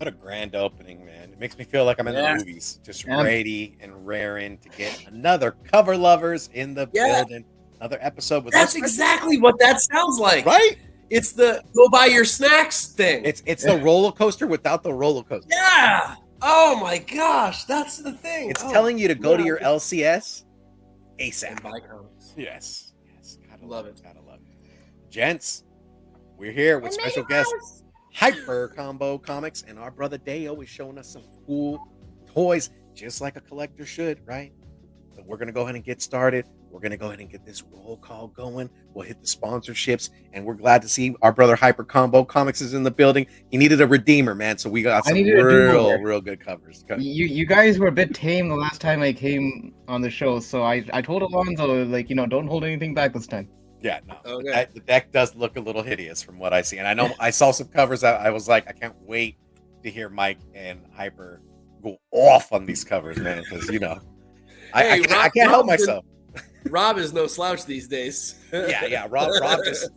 What a grand opening, man. It makes me feel like I'm in the movies, just ready and raring to get another cover lovers in the building. Another episode with That's exactly what that sounds like. Right? It's the go buy your snacks thing. It's the roller coaster without the roller coaster. Yeah. Oh my gosh, that's the thing. It's telling you to go to your LCS ASAP. And buy comics. Yes. Gotta love it. Gotta love it. Gents, we're here with special guest Hyper Combo Comics, and our brother Deo is showing us some cool toys, just like a collector should, right? So we're gonna go ahead and get started. We're gonna go ahead and get this roll call going. We'll hit the sponsorships, and we're glad to see our brother Hyper Combo Comics is in the building. He needed a redeemer, man, so we got some real good covers. You guys were a bit tame the last time I came on the show, so I told Alonzo, like, don't hold anything back this time. Yeah, no. Okay. The deck does look a little hideous from what I see. And I know I saw some covers that I was like, I can't wait to hear Mike and Hyper go off on these covers, man. Because, I can't help myself. Rob is no slouch these days. Yeah. Rob just,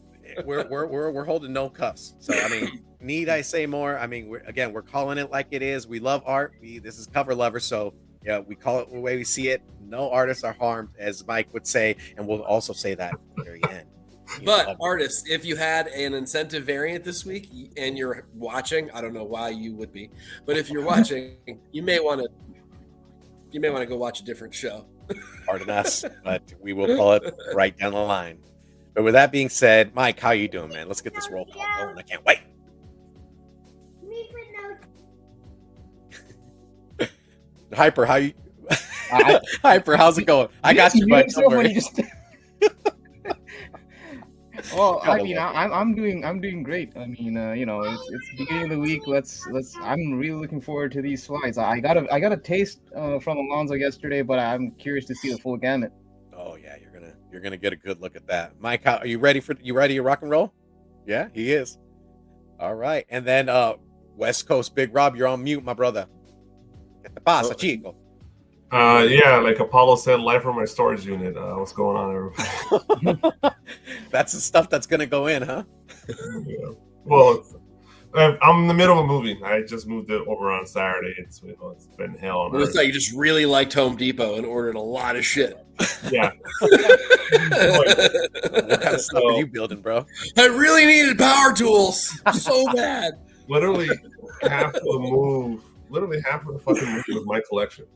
we're holding no cuffs. So, I mean, need I say more? I mean, we're calling it like it is. We love art. This is cover lovers. So, yeah, we call it the way we see it. No artists are harmed, as Mike would say, and we'll also say that at the very end. But artists, if you had an incentive variant this week and you're watching, I don't know why you would be, but if you're watching, you may want to go watch a different show. Pardon us, but we will call it right down the line. But with that being said, Mike, how you doing, man? Let's get this roll call going. I can't wait. Hyper, how you? Hyper, how's it going? I got you, bud. Don't worry. Well, I mean, I'm doing great. I mean, it's beginning of the week. I'm really looking forward to these slides. I got a taste from Alonzo yesterday, but I'm curious to see the full gamut. Oh yeah, you're gonna get a good look at that. Mike, are you ready to rock and roll? Yeah, he is. All right, and then West Coast Big Rob, you're on mute, my brother. ¿Qué te pasa, chico? Yeah, like Apollo said, live from my storage unit. What's going on, everybody? That's the stuff that's gonna go in, huh? Yeah. Well, I'm in the middle of a movie. I just moved it over on Saturday. It's been hell on earth. I thought you just really liked Home Depot and ordered a lot of shit. Yeah. What kind of stuff are you building, bro? I really needed power tools so bad. Literally half the fucking movie was my collection.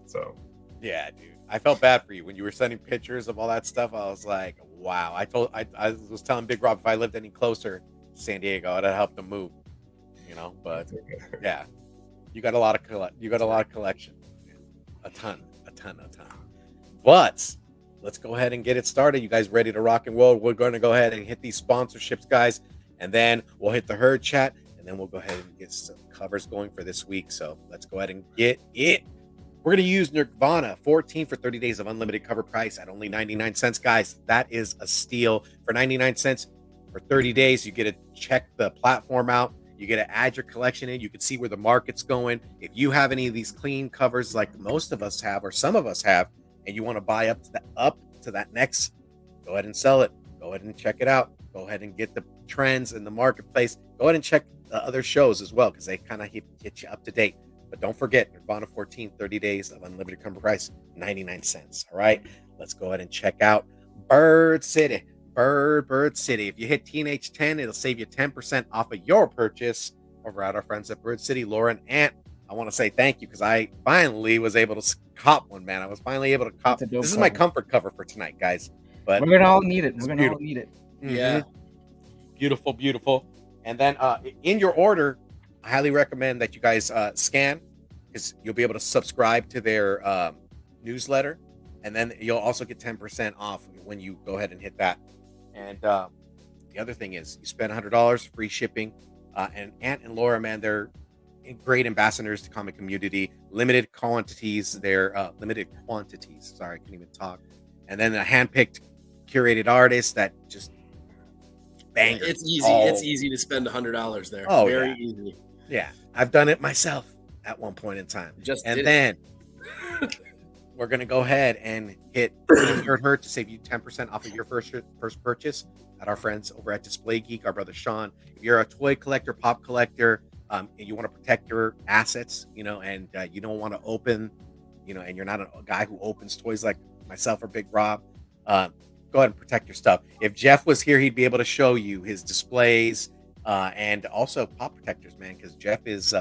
So yeah, dude, I felt bad for you when you were sending pictures of all that stuff. I was like, wow. I was telling Big Rob if I lived any closer to San Diego, I'd have helped him move. But yeah, you got a lot of collection, a ton. But let's go ahead and get it started. You guys ready to rock and roll? We're going to go ahead and hit these sponsorships, guys, and then we'll hit the herd chat, and then we'll go ahead and get some covers going for this week. So let's go ahead and get it. We're going to use Nirvana 14 for 30 days of unlimited cover price at only 99 cents, guys. That is a steal. For 99 cents for 30 days, you get to check the platform out. You get to add your collection in. You can see where the market's going. If you have any of these clean covers like most of us have or some of us have, and you want to buy up to that next, go ahead and sell it. Go ahead and check it out. Go ahead and get the trends in the marketplace. Go ahead and check the other shows as well, because they kind of get you up to date. But don't forget, Nirvana 14, 30 days of unlimited cover price, 99 cents. All right, let's go ahead and check out Bird City. Bird City. If you hit Teenage 10, it'll save you 10% off of your purchase over at our friends at Bird City. Laura and Ant, I want to say thank you, because I finally was able to cop one, man. I was finally able to cop. This is my comfort cover for tonight, guys. But we're gonna all need it. Yeah. Beautiful. And then in your order, I highly recommend that you guys scan, because you'll be able to subscribe to their newsletter, and then you'll also get 10% off when you go ahead and hit that. And the other thing is, you spend $100, free shipping. And Ant and Laura, man, they're great ambassadors to comic community. Limited quantities. Sorry, I can't even talk. And then the handpicked, curated artists that just bang. It's easy. It's easy to spend $100 there. Oh, very yeah. easy. Yeah, I've done it myself at one point in time. Then we're gonna go ahead and hit Hurt to save you 10% off of your first purchase at our friends over at Display Geek. Our brother Sean. If you're a toy collector, pop collector, and you want to protect your assets, you know, and you don't want to open, you know, and you're not a guy who opens toys like myself or Big Rob, go ahead and protect your stuff. If Jeff was here, he'd be able to show you his displays and also pop protectors, man, because Jeff is,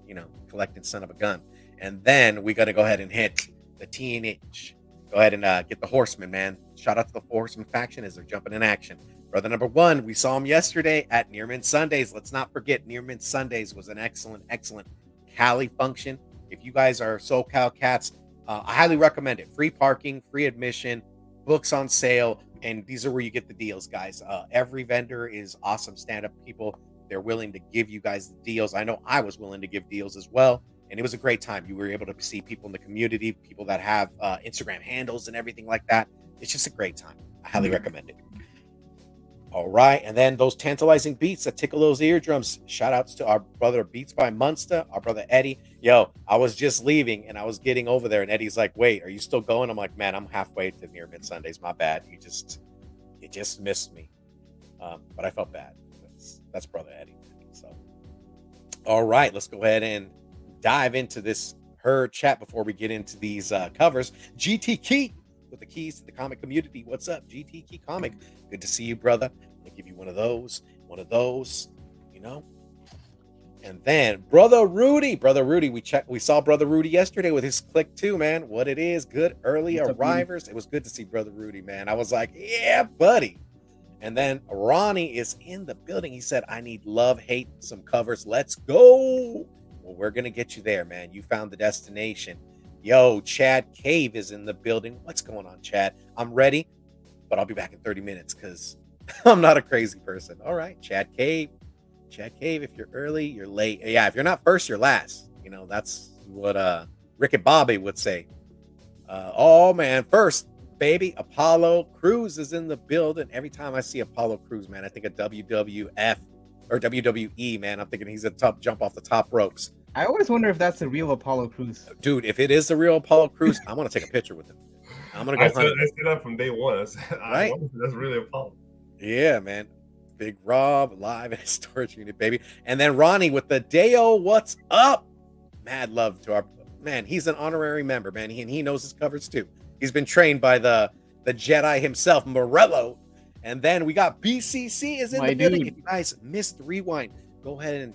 you know, collecting son of a gun. And then we got to go ahead and hit the TNH. Go ahead and get the Horsemen, man. Shout out to the Horsemen faction as they're jumping in action. Brother number one, we saw him yesterday at Near Mint Sundays. Let's not forget, Near Mint Sundays was an excellent Cali function. If you guys are SoCal cats, I highly recommend it. Free parking, free admission, books on sale, and these are where you get the deals, guys. Every vendor is awesome stand-up people. They're willing to give you guys the deals. I know I was willing to give deals as well, and it was a great time. You were able to see people in the community, people that have Instagram handles and everything like that. It's just a great time. I highly recommend it. All right, and then those tantalizing beats that tickle those eardrums. Shout outs to our brother Beats by Munster, our brother Eddie. Yo, I was just leaving and I was getting over there, and Eddie's like, "Wait, are you still going?" I'm like, "Man, I'm halfway to Near Mint Sundays. My bad. You just missed me." But I felt bad. That's brother Eddie. So, all right, let's go ahead and dive into this herd chat before we get into these covers. GT Key with the keys to the comic community. What's up, GT Key Comic? Good to see you, brother. I'll give you one of those, you know. And then brother Rudy, we saw brother Rudy yesterday with his click too, man. What it is, good early arrivers. It was good to see brother Rudy, man. I was like, yeah, buddy. And then Ronnie is in the building. He said, I need love, hate, some covers. Let's go. Well, we're gonna get you there, man. You found the destination. Yo, Chad Cave is in the building. What's going on, Chad? I'm ready, but I'll be back in 30 minutes because I'm not a crazy person. All right, Chad Cave. If you're early, you're late. Yeah, if you're not first, you're last. You know, that's what Rick and Bobby would say. Oh, man, first, baby, Apollo Crews is in the building. Every time I see Apollo Crews, man, I think of WWF or WWE, man. I'm thinking he's a top jump off the top ropes. I always wonder if that's the real Apollo Crews. Dude, if it is the real Apollo Crews, I'm going to take a picture with him. I'm going to go I said that from day one. Right? That's really Apollo. Yeah, man. Big Rob live in his storage unit, baby. And then Ronnie with the Deo, what's up? Mad love to our man. He's an honorary member, man. He knows his covers too. He's been trained by the Jedi himself, Morello. And then we got BCC is in the building. If you guys missed the rewind, go ahead and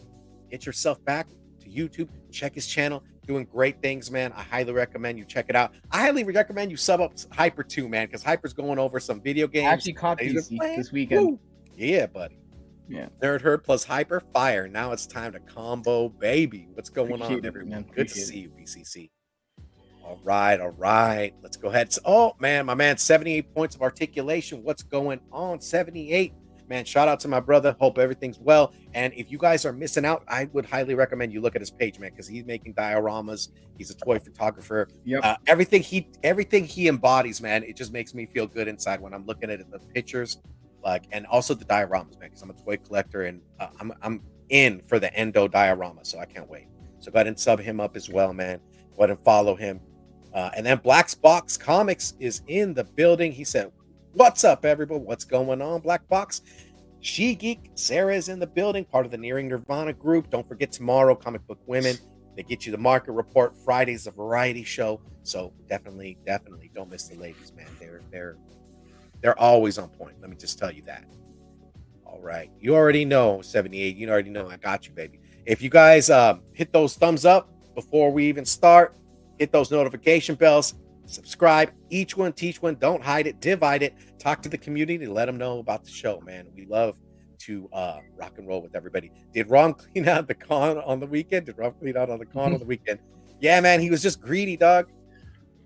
get yourself back to YouTube. Check his channel. Doing great things, man. I highly recommend you check it out. I highly recommend you sub up Hyper too, man, because Hyper's going over some video games. I actually caught PC this weekend. Woo. Yeah, buddy. Yeah. Nerd Herd plus Hyper fire. Now it's time to combo, baby. What's going on, everyone? Good to see you, BCC. All right. Let's go ahead. Oh, man, my man, 78 points of articulation. What's going on? 78. Man, shout out to my brother. Hope everything's well. And if you guys are missing out, I would highly recommend you look at his page, man, because he's making dioramas. He's a toy photographer. Yep. Everything he embodies, man, it just makes me feel good inside when I'm looking at the pictures. Like, and also the dioramas, man, because I'm a toy collector and I'm in for the Endo diorama, so I can't wait. So go ahead and sub him up as well, man. Go ahead and follow him. And then Black's Box Comics is in the building. He said, "What's up, everybody? What's going on, Black Box?" She Geek Sarah is in the building, part of the Nearing Nirvana group. Don't forget tomorrow, Comic Book Women. They get you the market report. Friday's a variety show, so definitely don't miss the ladies, man. They're always on point. Let me just tell you that. All right. You already know, 78. You already know I got you, baby. If you guys hit those thumbs up before we even start, hit those notification bells, subscribe. Each one, teach one. Don't hide it. Divide it. Talk to the community. Let them know about the show, man. We love to rock and roll with everybody. Did Ron clean out the con on the weekend? Yeah, man. He was just greedy, dog.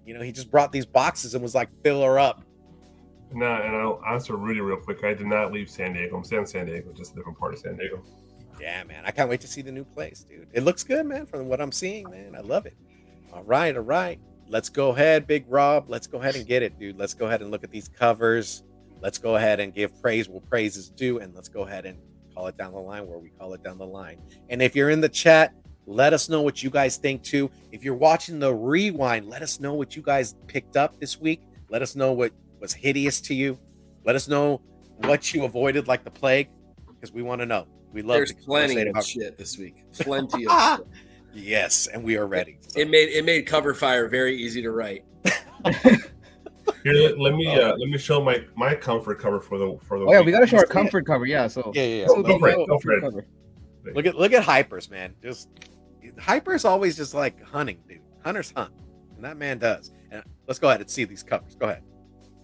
You know, he just brought these boxes and was like, fill her up. No, and I'll answer Rudy real quick. I did not leave San Diego. I'm still in San Diego, just a different part of San Diego. Yeah, man. I can't wait to see the new place, dude. It looks good, man, from what I'm seeing, man. I love it. All right. Let's go ahead, Big Rob. Let's go ahead and get it, dude. Let's go ahead and look at these covers. Let's go ahead and give praise where praise is due, and let's go ahead and call it down the line where we call it down the line. And if you're in the chat, let us know what you guys think, too. If you're watching the rewind, let us know what you guys picked up this week. Let us know what was hideous to you. Let us know what you avoided like the plague, because we want to know. We love There's to plenty conversate of about- shit this week. Plenty of shit. Yes, and we are ready. So. It made cover fire very easy to write. Here, let me show my comfort cover for the. Oh yeah, we gotta show our Let's see it. comfort cover. Yeah, so Yeah. this will Go be for it, my go for it. cover. Look at Hypers, man. Just Hypers always just like hunting, dude. Hunters hunt, and that man does. And let's go ahead and see these covers. Go ahead.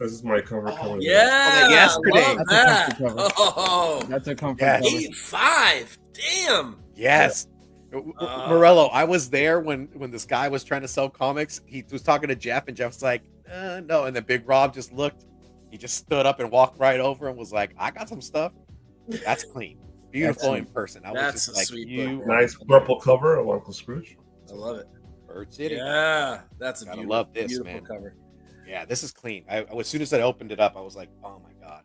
This is my cover. Oh, cover. Yeah, yesterday. love That's a that. comfort cover. Oh, That's a comfort Yes. cover. 8-5. Damn. Yes. Morello, I was there when this guy was trying to sell comics. He was talking to Jeff, and Jeff's like, no. And then Big Rob just looked. He just stood up and walked right over and was like, I got some stuff. That's clean. Beautiful in person. I was That's just a like, sweet you book. Nice purple cover of Uncle Scrooge. I love it. Bird City. Yeah, that's a Gotta beautiful, love this, beautiful man. cover. Yeah, this is clean. As soon as I opened it up, I was like, oh my God.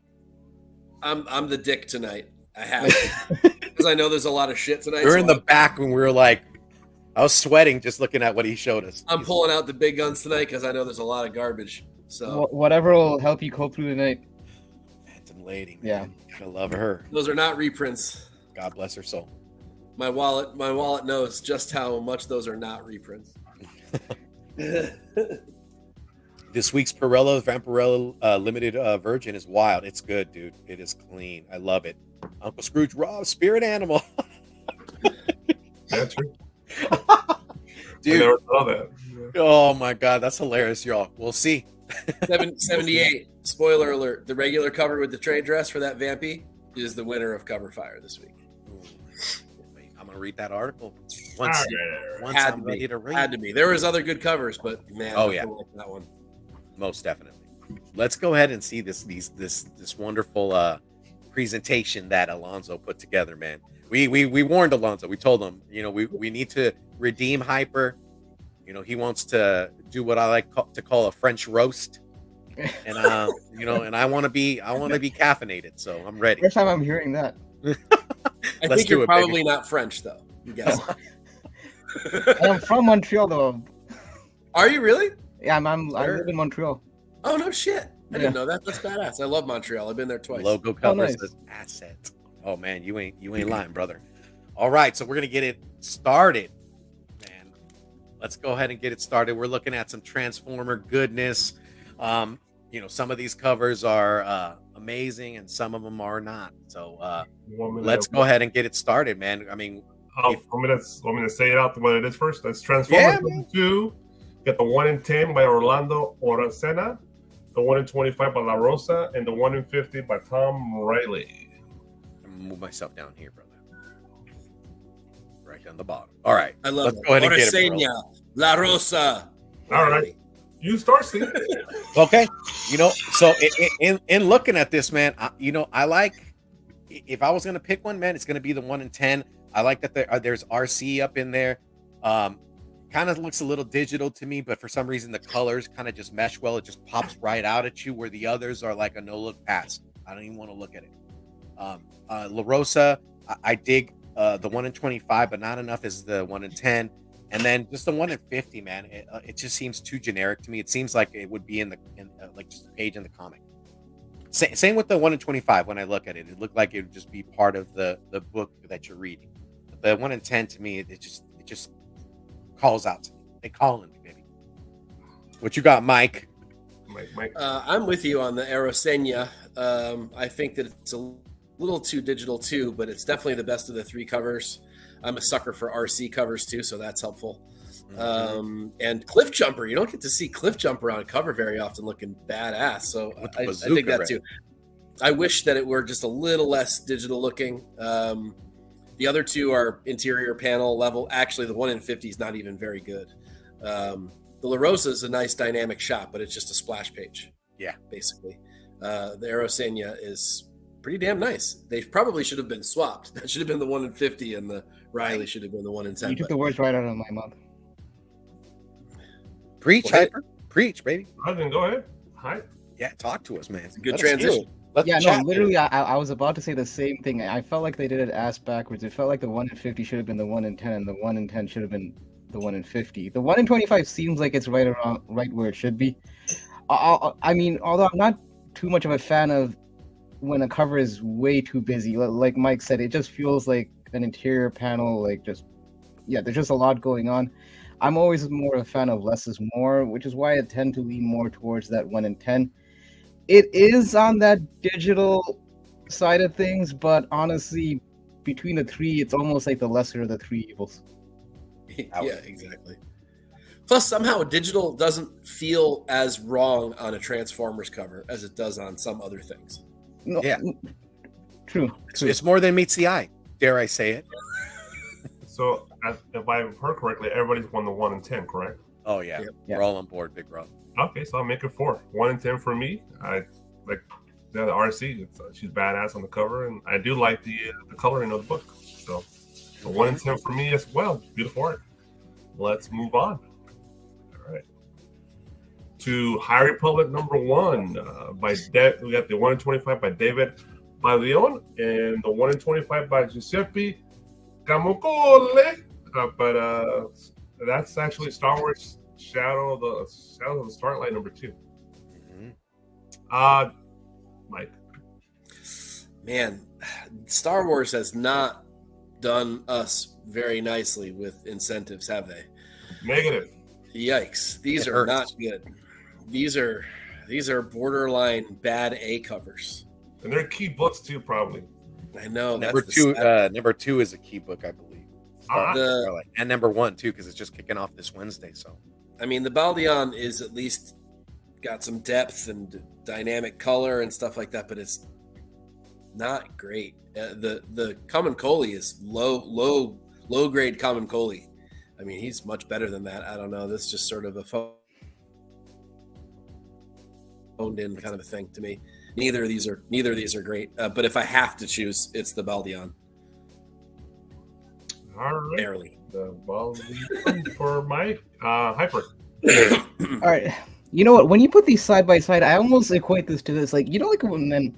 I'm the dick tonight. I have to. Because I know there's a lot of shit tonight. We were so in the back when we were like, I was sweating just looking at what he showed us. I'm pulling out the big guns tonight because I know there's a lot of garbage. So Whatever will help you cope through the night. Phantom Lady. Yeah. Man. Gotta love her. those are not reprints. God bless her soul. My wallet knows just how much those are not reprints. This week's Vampirella limited version is wild. It's good, dude. It is clean. I love it. Uncle Scrooge, raw spirit animal. That's true. Dude. I never saw that. Oh my God, that's hilarious, y'all. We'll see. 78. Spoiler alert: the regular cover with the trade dress for that Vampy is the winner of Cover Fire this week. Ooh. Wait, I'm gonna read that article once Had I'm to ready be. to read. Had to be. There was other good covers, but man, Oh, I yeah. feel like that one. Most definitely. Let's go ahead and see this wonderful presentation that Alonzo put together, man. We warned Alonzo. We told him, we need to redeem Hyper. He wants to do what I like to call a French roast, and and I want to be caffeinated, so I'm ready. First time I'm hearing that. I Let's think do you're it, probably baby. not French though. I'm guessing. I'm from Montreal though. Are you really? Yeah, I Sure. live in Montreal. Oh no shit! I Yeah. didn't know that. That's badass. I love Montreal. I've been there twice. Logo cover nice. says asset. Oh man, you ain't lying, brother. All right, so we're gonna get it started, man. Let's go ahead and get it started. We're looking at some Transformer goodness. Some of these covers are amazing, and some of them are not. So let's go ahead and get it started, man. I mean, Want me to say it out what it is first? That's Transformers Yeah, 2. Get the 1 in 10 by Orlando Oracena, the 1 in 25 by La Rosa, and the 1 in 50 by Tom Riley. I'm gonna move myself down here, brother. Right down the bottom. All right, I love let's it. go ahead and get it, bro. Orseña, La Rosa. All right. You start, Steve. Okay, so in looking at this, man, I like, if I was gonna pick one, man, it's gonna be the 1 in 10. I like that there's RC up in there. Kind of looks a little digital to me, but for some reason the colors kind of just mesh well. It just pops right out at you, where the others are like a no look pass. I don't even want to look at it. La Rosa, I dig the 1 in 25, but not enough as the 1 in 10. And then just the 1 in 50, man. It just seems too generic to me. It seems like it would be in like just a page in the comic. Same with the 1 in 25. When I look at it, it looked like it would just be part of the book that you're reading. But the 1 in 10 to me, it just calls out to me. They calling me, baby. What you got, Mike? Mike. I'm with you on the Aerosenia. I think that it's a little too digital too, but it's definitely the best of the three covers. I'm a sucker for RC covers too, so that's helpful. And Cliff Jumper, you don't get to see Cliff Jumper on cover very often, looking badass. So I dig that too. I wish that it were just a little less digital looking. The other two are interior panel level. Actually, the 1 in 50 is not even very good. The La Rosa is a nice dynamic shot, but it's just a splash page. Yeah, basically. The Aerosenia is pretty damn nice. They probably should have been swapped. That should have been the 1 in 50, and the Riley should have been the 1 in 10. You took the words right out of my mouth. Preach, Hyper. Preach, baby. Then go ahead. Hi. Yeah, talk to us, man. It's a good transition. Yeah, no, literally, I was about to say the same thing. I felt like they did it ass backwards. It felt like the 1 in 50 should have been the 1 in 10, and the 1 in 10 should have been the 1 in 50. The 1 in 25 seems like it's right where it should be. I mean, although I'm not too much of a fan of when a cover is way too busy. Like Mike said, it just feels like an interior panel. Like there's just a lot going on. I'm always more a fan of less is more, which is why I tend to lean more towards that 1 in 10. It is on that digital side of things, but honestly, between the three, it's almost like the lesser of the three evils. Yeah, exactly. Plus, somehow digital doesn't feel as wrong on a Transformers cover as it does on some other things. No, Yeah. True. It's more than meets the eye. Dare I say it? So, if I've heard correctly, everybody's won the 1 in 10, correct? Oh yeah, Yep. Yeah. We're all on board, Big Rob. Okay, so I'll make it 4. 1 in 10 for me. I like the RC. She's badass on the cover, and I do like the coloring of the book. So, a 1 in 10 for me as well. Beautiful art. Let's move on. All right. To High Republic #1 we got the 1 in 25 by David Leon and the 1 in 25 by Giuseppe Camocole. But that's actually Star Wars Shadow of the Starlight #2. Mhm. Mike. Man, Star Wars has not done us very nicely with incentives, have they? Negative. Yikes. These It are hurts. not good. These are borderline bad A covers. And they're key books too, probably. I know. Number that's the two, sad- number 2 is a key book, I believe. The- And number 1 too, because it's just kicking off this Wednesday. So I mean, the Baldeon is at least got some depth and dynamic color and stuff like that, but it's not great. The Common Coley is low grade Common Coley. I mean, he's much better than that. I don't know. This is just sort of a phoned in kind of a thing to me. Neither of these are great. But if I have to choose, it's the Baldeon. All right. Barely. The ball for Mike. Hyper. All right. You know what? When you put these side by side, I almost equate this to this. Like, you know, like when then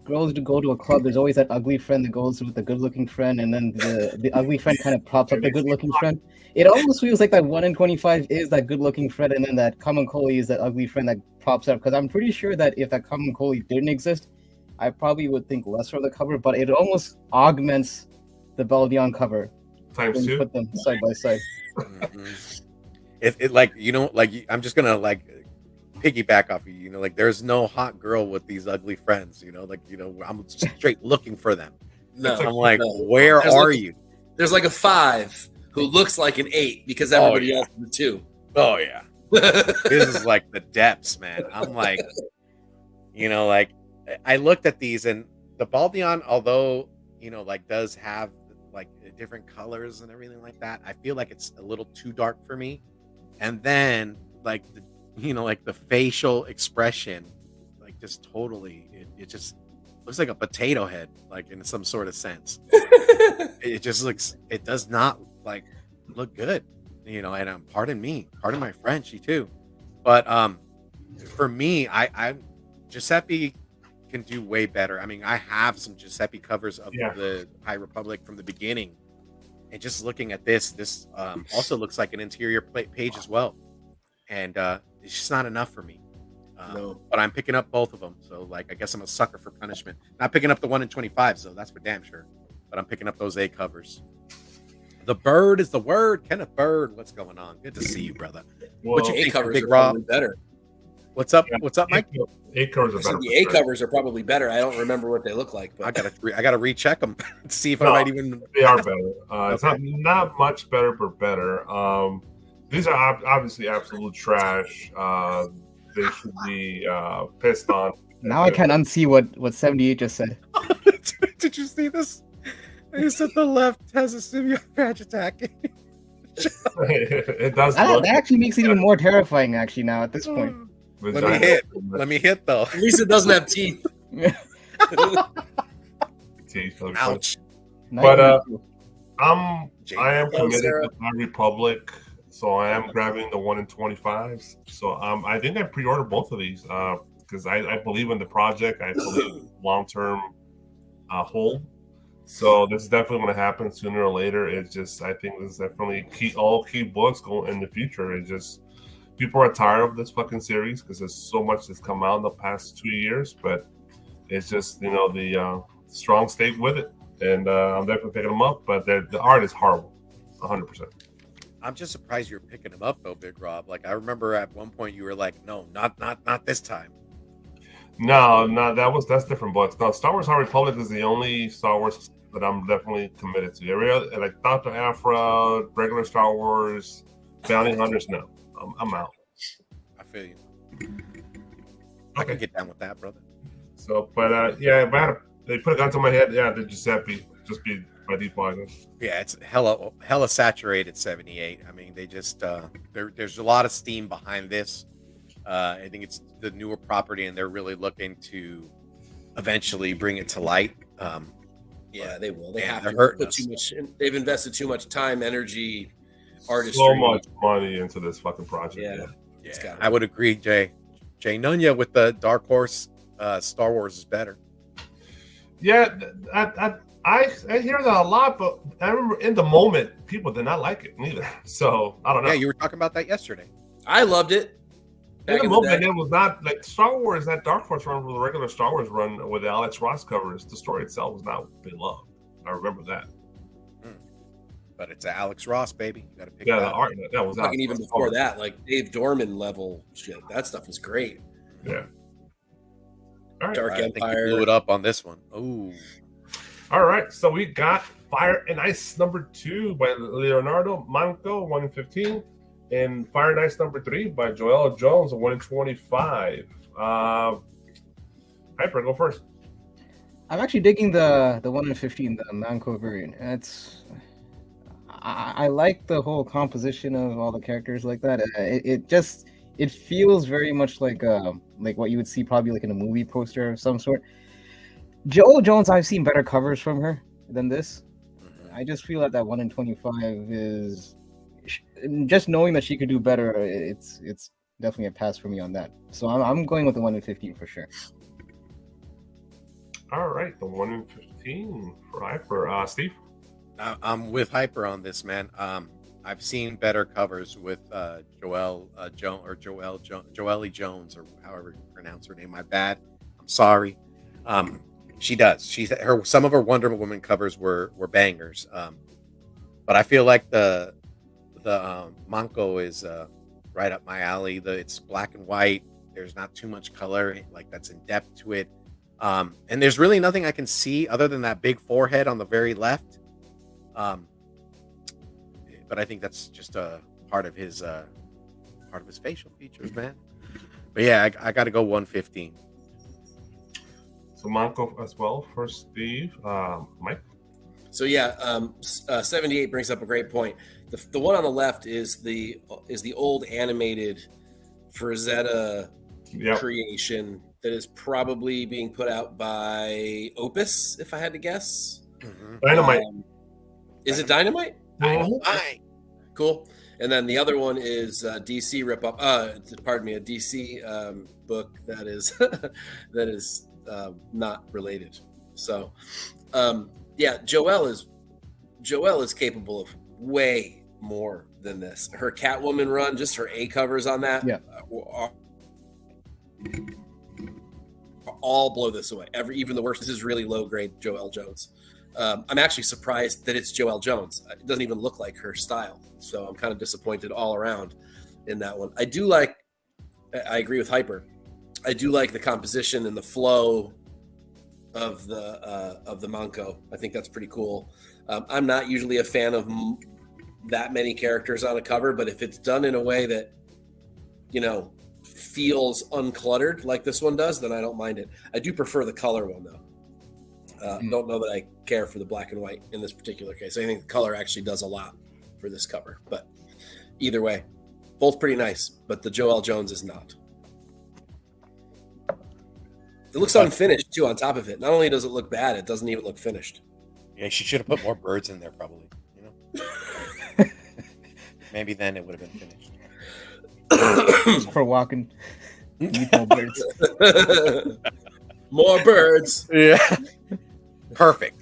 girls to go to a club, there's always that ugly friend that goes with the good-looking friend, and then the ugly friend kind of props up the good-looking friend. It almost feels like that 1 in 25 is that good-looking friend, and then that Common Coley is that ugly friend that props up. Because I'm pretty sure that if that Common Coley didn't exist, I probably would think lesser of the cover, but it almost augments the Baldeon cover Times when you 2. put them side by side. Mhm. it like, you know, like I'm just gonna like piggyback off of you, like there's no hot girl with these ugly friends, like, I'm straight looking for them. No, I'm like, no. where There's are like- you? There's like a 5 who looks like an 8 because everybody yeah. else is a 2. Oh yeah. This is like the depths, man. I'm like, like I looked at these, and the Baldeon, although like does have like different colors and everything like that, I feel like it's a little too dark for me. And then like like the facial expression, like just totally, it just looks like a potato head, like in some sort of sense. It just looks, it does not like look good, and pardon my French too, but for me, I Giuseppe can do way better. I mean, I have some Giuseppe covers of the High Republic from the beginning, and just looking at this also looks like an interior page as well, and it's just not enough for me. No. But I'm picking up both of them, so like I guess I'm a sucker for punishment. Not picking up the 1 in 25, so that's for damn sure. But I'm picking up those A covers. The bird is the word. Kenneth Bird, what's going on? Good to see you, brother. What you A think, covers Big are Rob? probably better. What's up? What's up, Mike? A covers are So better. the A covers are probably better. I don't remember what they look like, but I gotta recheck them to see if I No. might even. They are better. It's not much better, but better. These are obviously absolute trash. They should be pissed on. Now I can't unsee what 78 just said. Did you see this? He said the left has a symbiote patch attacking. It does. That actually makes it even more terrifying. Actually, now at this point. Let me hit though. at least it doesn't have teeth. Ouch. But I am Hello, committed Sarah. to my Republic, so I am grabbing the 1 in 25s. So I think I pre-ordered both of these because I believe in the project. I believe in long-term hold. So this is definitely going to happen sooner or later. It's just, I think this is definitely all key books going in the future. It's just people are tired of this fucking series because there's so much that's come out in the past 2 years. But It's just the strong stayed with it, and I'm definitely picking them up. But the art is horrible, 100%. I'm just surprised you're picking them up though, Big Rob. Like I remember at one point you were like, "No, not this time." No, that's different books. No, Star Wars High Republic is the only Star Wars that I'm definitely committed to. Every other, like Dr. Aphra, regular Star Wars, Bounty Hunters, no, I'm out. I feel you. I Okay. can get down with that, brother. So, but yeah, if they put a gun to my head, yeah, the Giuseppe just be by default. Yeah, it's hella saturated 78. I mean, they just there's a lot of steam behind this. I think it's the newer property, and they're really looking to eventually bring it to light. Yeah, they will. They Man, have they're to hurting put us. too much. They've invested too much time, energy, artistry. So much money into this fucking project. Yeah. Yeah, It's gotta I would agree, Jay Nunya with the Dark Horse. Star Wars is better. Yeah, I hear that a lot, but I remember in the moment people did not like it neither. So I don't know. Yeah, you were talking about that yesterday. I loved it. In Back the in the moment, day. it was not like Star Wars. That Dark Horse run with the regular Star Wars run with the Alex Ross covers. The story itself was not beloved. I remember that. But it's Alex Ross, baby. You got to pick Yeah, it the up. art that was Fucking even Alex before Ross. that, like Dave Dorman level shit. That stuff was great. Yeah. All right. Dark I think you Empire. blew it up on this one. Ooh. All right. So we got Fire and Ice #2 by Leonardo Manco, 1 in 15, and Fire and Ice #3 by Joel Jones, 1 in 25. Hyper, go first. I'm actually digging the 1 in 15, the Manco variant. I like the whole composition of all the characters like that. It feels very much like what you would see probably like in a movie poster of some sort. Joel Jones, I've seen better covers from her than this. I just feel that 1 in 25 is just knowing that she could do better. It's definitely a pass for me on that. So I'm going with the 1 in 15 for sure. All right, the 1 in 15 for Hyper. Steve? I'm with Hyper on this, man. I've seen better covers with Joelle Jones, or however you pronounce her name. My bad. I'm sorry. She does. Some of her Wonder Woman covers were bangers. But I feel like the Manco is right up my alley. It's black and white. There's not too much color like that's in depth to it. And there's really nothing I can see other than that big forehead on the very left. But I think that's just a part of his facial features, man. But yeah, I got to go 115. So Manco as well for Steve. Mike? So yeah, 78 brings up a great point. The one on the left is the old animated Frazetta creation that is probably being put out by Opus, if I had to guess. Dynamite. Is it Dynamite? Dynamite. Cool. And then the other one is DC ripoff. Pardon me, a DC book that is that is not related. So, yeah, Joelle is capable of way more than this. Her Catwoman run, just her A covers on that, all blow this away. Even the worst. This is really low grade Joelle Jones. I'm actually surprised that it's Joelle Jones. It doesn't even look like her style. So I'm kind of disappointed all around in that one. I agree with Hyper. I do like the composition and the flow of the Manco. I think that's pretty cool. I'm not usually a fan of that many characters on a cover, but if it's done in a way that, feels uncluttered like this one does, then I don't mind it. I do prefer the color one though. Don't know that I care for the black and white in this particular case. I think the color actually does a lot for this cover, but either way, both pretty nice, but the Joelle Jones is not. It looks unfinished too on top of it. Not only does it look bad, it doesn't even look finished. Yeah, she should have put more birds in there probably, Maybe then it would have been finished. For walking. Need more birds. More birds. Yeah. Perfect.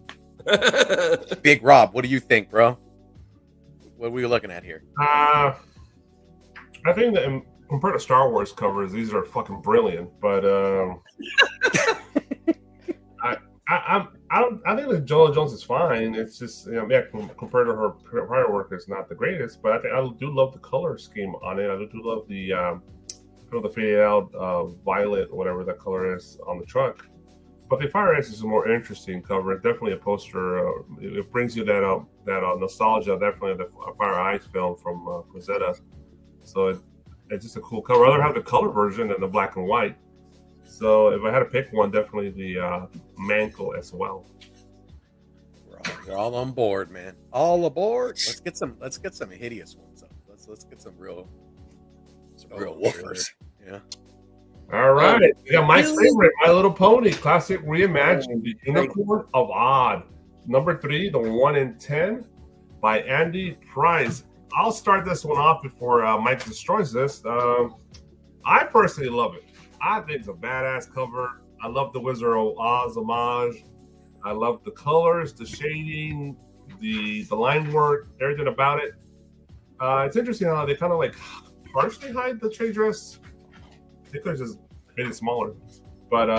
Big Rob, what do you think, bro? What are we looking at here? I think that compared to Star Wars covers, these are fucking brilliant. But I think that Jola Jones is fine. It's just compared to her prior work, it's not the greatest. But I do love the color scheme on it. I do love the the faded out violet, whatever that color is on the truck. But the Fire Ice is a more interesting cover. Definitely a poster. It brings you that nostalgia. Definitely the Fire Ice film from Frazetta. So it's just a cool cover. I'd rather have the color version than the black and white. So if I had to pick one, definitely the Mantle as well. We're all on board, man. All aboard. Let's get some hideous ones up. Let's get some real woofers. Yeah. All right. We got Mike's favorite, My Little Pony, classic reimagined, The Unicorn of Odd. Number 3, the 1 in 10 by Andy Price. I'll start this one off before Mike destroys this. I personally love it. I think it's a badass cover. I love the Wizard of Oz homage. I love the colors, the shading, the line work, everything about it. It's interesting how they kind of like partially hide the trade dress. They could have just made it smaller. But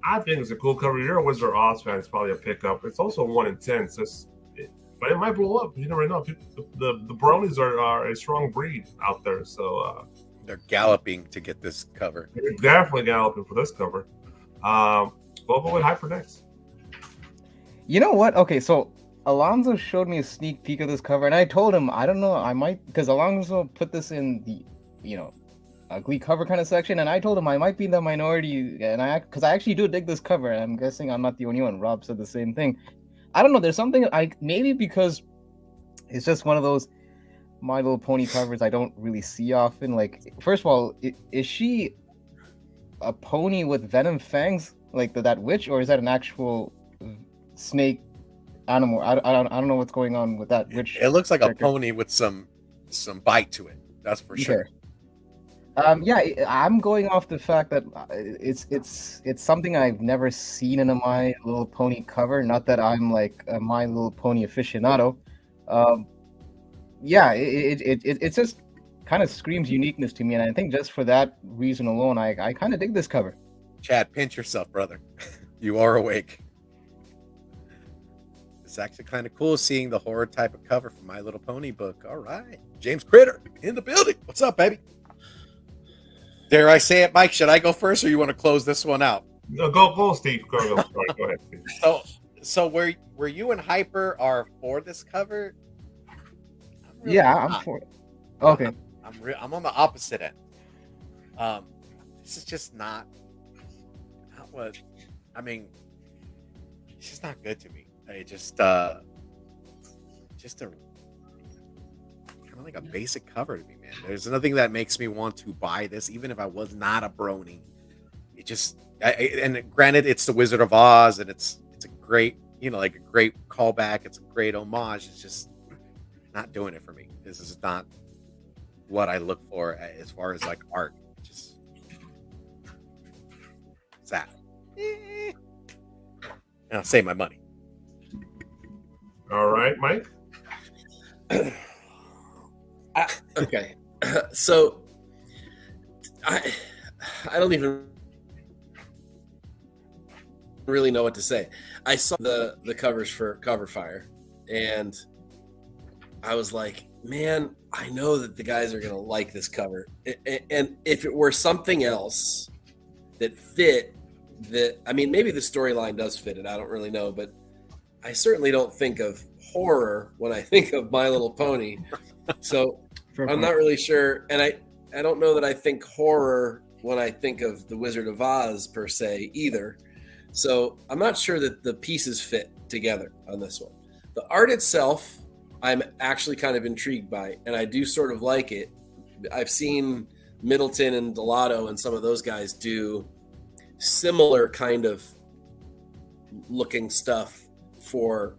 I think it's a cool cover. You're a Wizard of Oz fan, it's probably a pickup. It's also a 1 in 10. But it might blow up. You never know. The bronies are a strong breed out there. So they're galloping to get this cover. They're definitely galloping for this cover. Boba with Hyper next. You know what? Okay, so Alonso showed me a sneak peek of this cover, and I told him, I don't know, I might, because Alonso put this in the, ugly cover kind of section, and I told him I might be in the minority, and because I actually do dig this cover, and I'm guessing I'm not the only one. Rob said the same thing. I don't know, there's something, maybe because it's just one of those My Little Pony covers I don't really see often. Like, first of all, is she a pony with venom fangs, like that witch, or is that an actual snake animal? I don't know what's going on with that witch. It looks like character. A pony with some bite to it. That's for sure. Yeah, I'm going off the fact that it's something I've never seen in a My Little Pony cover. Not that I'm like a My Little Pony aficionado. Yeah, it just kind of screams uniqueness to me, and I think just for that reason alone, I kind of dig this cover. Chad, pinch yourself, brother. You are awake. It's actually kind of cool seeing the horror type of cover for My Little Pony book. All right, James Critter in the building. What's up, baby? Dare I say it, Mike? Should I go first, or you want to close this one out? No, go, Steve. Go ahead, Steve. So where you and Hyper are for this cover? Really I'm for it. Okay. I'm on the opposite end. This is just not what I mean. It's just not good to me. I just a kind of like a basic cover to me, man. There's nothing that makes me want to buy this, even if I was not a brony. It just and granted, it's the Wizard of Oz, and it's a great, like a great callback. It's a great homage. It's just not doing it for me. This is not what I look for as far as like art. Just sad. And I'll save my money. All right, Mike. Okay, so I don't even really know what to say. I saw the covers for Cover Fire, and I was like, man, I know that the guys are gonna like this cover, and if it were something else that fit, maybe the storyline does fit it. I don't really know, but I certainly don't think of horror when I think of My Little Pony. So I'm not really sure, and I don't know that I think horror when I think of the Wizard of Oz per se either. So I'm not sure that the pieces fit together on this one. The art itself, I'm actually kind of intrigued by, and I do sort of like it. I've seen Middleton and Delato and some of those guys do similar kind of looking stuff for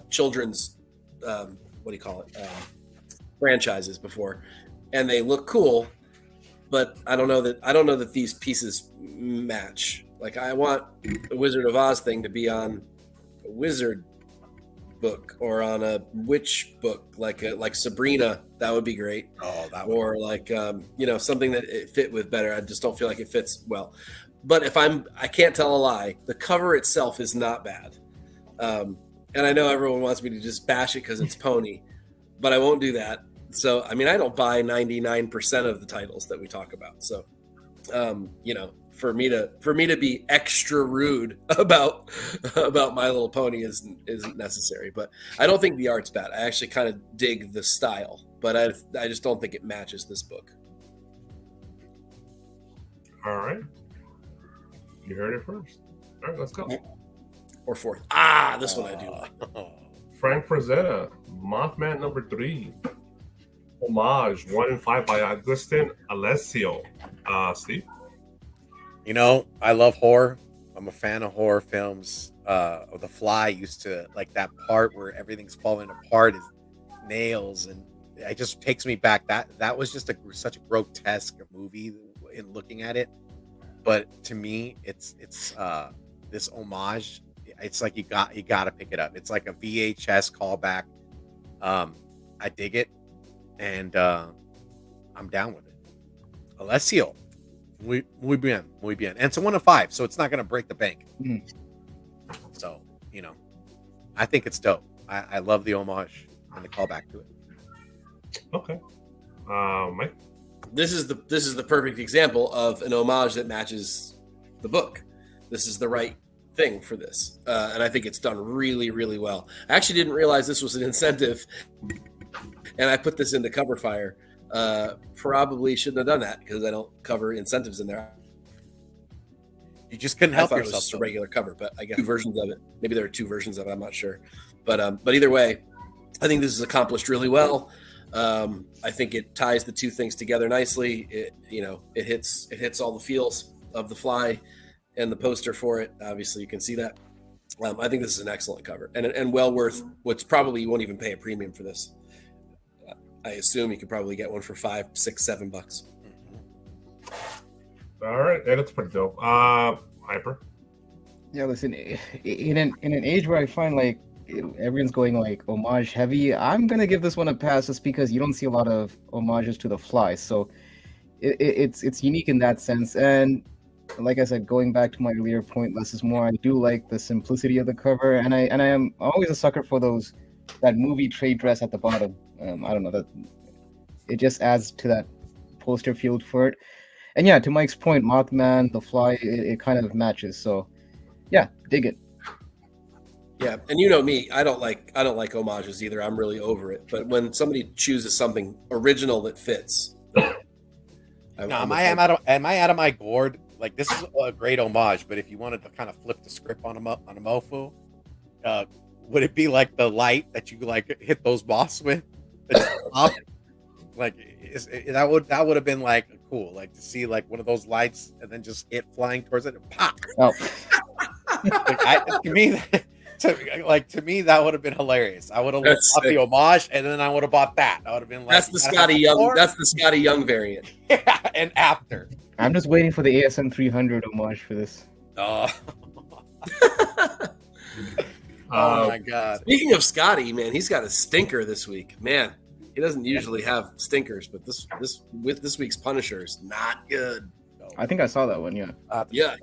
children's franchises before, and they look cool, but I don't know that these pieces match. Like, I want the Wizard of Oz thing to be on a wizard book or on a witch book, like Sabrina. That would be great. Oh, that would. Or like something that it fit with better. I just don't feel like it fits well. But I can't tell a lie. The cover itself is not bad. And I know everyone wants me to just bash it because it's pony, but I won't do that. So, I mean, I don't buy 99% of the titles that we talk about. So, for me to be extra rude about My Little Pony isn't necessary. But I don't think the art's bad. I actually kind of dig the style, but I just don't think it matches this book. All right. You heard it first. All right, let's go. Or fourth. This one I do like. Frank Frazetta, Mothman number 3. Homage 1 and 5 by Agustin Alessio. Steve? I love horror. I'm a fan of horror films. The Fly used to, like, that part where everything's falling apart is nails, and it just takes me back. That was just such a grotesque movie in looking at it. But to me, it's this homage. It's like you got to pick it up. It's like a VHS callback. I dig it, and I'm down with it. Alessio, muy bien. And it's a 1 of 5, so it's not gonna break the bank. So I think it's dope. I love the homage and the callback to it. Okay, Mike. This is the perfect example of an homage that matches the book. This is the right thing for this, and I think it's done really, really well. I actually didn't realize this was an incentive, and I put this into Cover Fire. Probably shouldn't have done that because I don't cover incentives in there. You just couldn't help yourself. It was yourself. just a regular cover, but I guess 2 versions of it. Maybe there are 2 versions of it. I'm not sure, but either way, I think this is accomplished really well. I think it ties the 2 things together nicely. It hits all the feels of the Fly and the poster for it. Obviously, you can see that. I think this is an excellent cover and well worth what's probably you won't even pay a premium for this. I assume you could probably get one for $5, $6, $7. All right, yeah, that's pretty dope. Hyper. Yeah, listen, in an age where I find like everyone's going like homage heavy, I'm gonna give this one a pass just because you don't see a lot of homages to the Fly, so it's unique in that sense. And like I said, going back to my earlier point, less is more. I do like the simplicity of the cover, and I am always a sucker for that movie trade dress at the bottom. I don't know, that it just adds to that poster field for it. And yeah, to Mike's point, Mothman, the Fly, it kind of matches. So yeah, dig it. Yeah, and me, I don't like homages either. I'm really over it. But when somebody chooses something original that fits, am I out of my gourd? Like, this is a great homage, but if you wanted to kind of flip the script on a mofo, would it be like the light that you like hit those moths with? Like, that would have been like cool, like to see like one of those lights and then just it flying towards it and pop. Oh. To me, that would have been hilarious. I would have bought the homage, and then I would have bought that. I would have been like, that's the Scotty Young. That's the Scotty Young variant. Yeah, and after. I'm just waiting for the ASM 300 homage for this. Oh. Oh my God! Speaking of Scotty, man, he's got a stinker this week. Man, he doesn't usually have stinkers, but this week's Punisher is not good. I think I saw that one. Yeah. Yeah.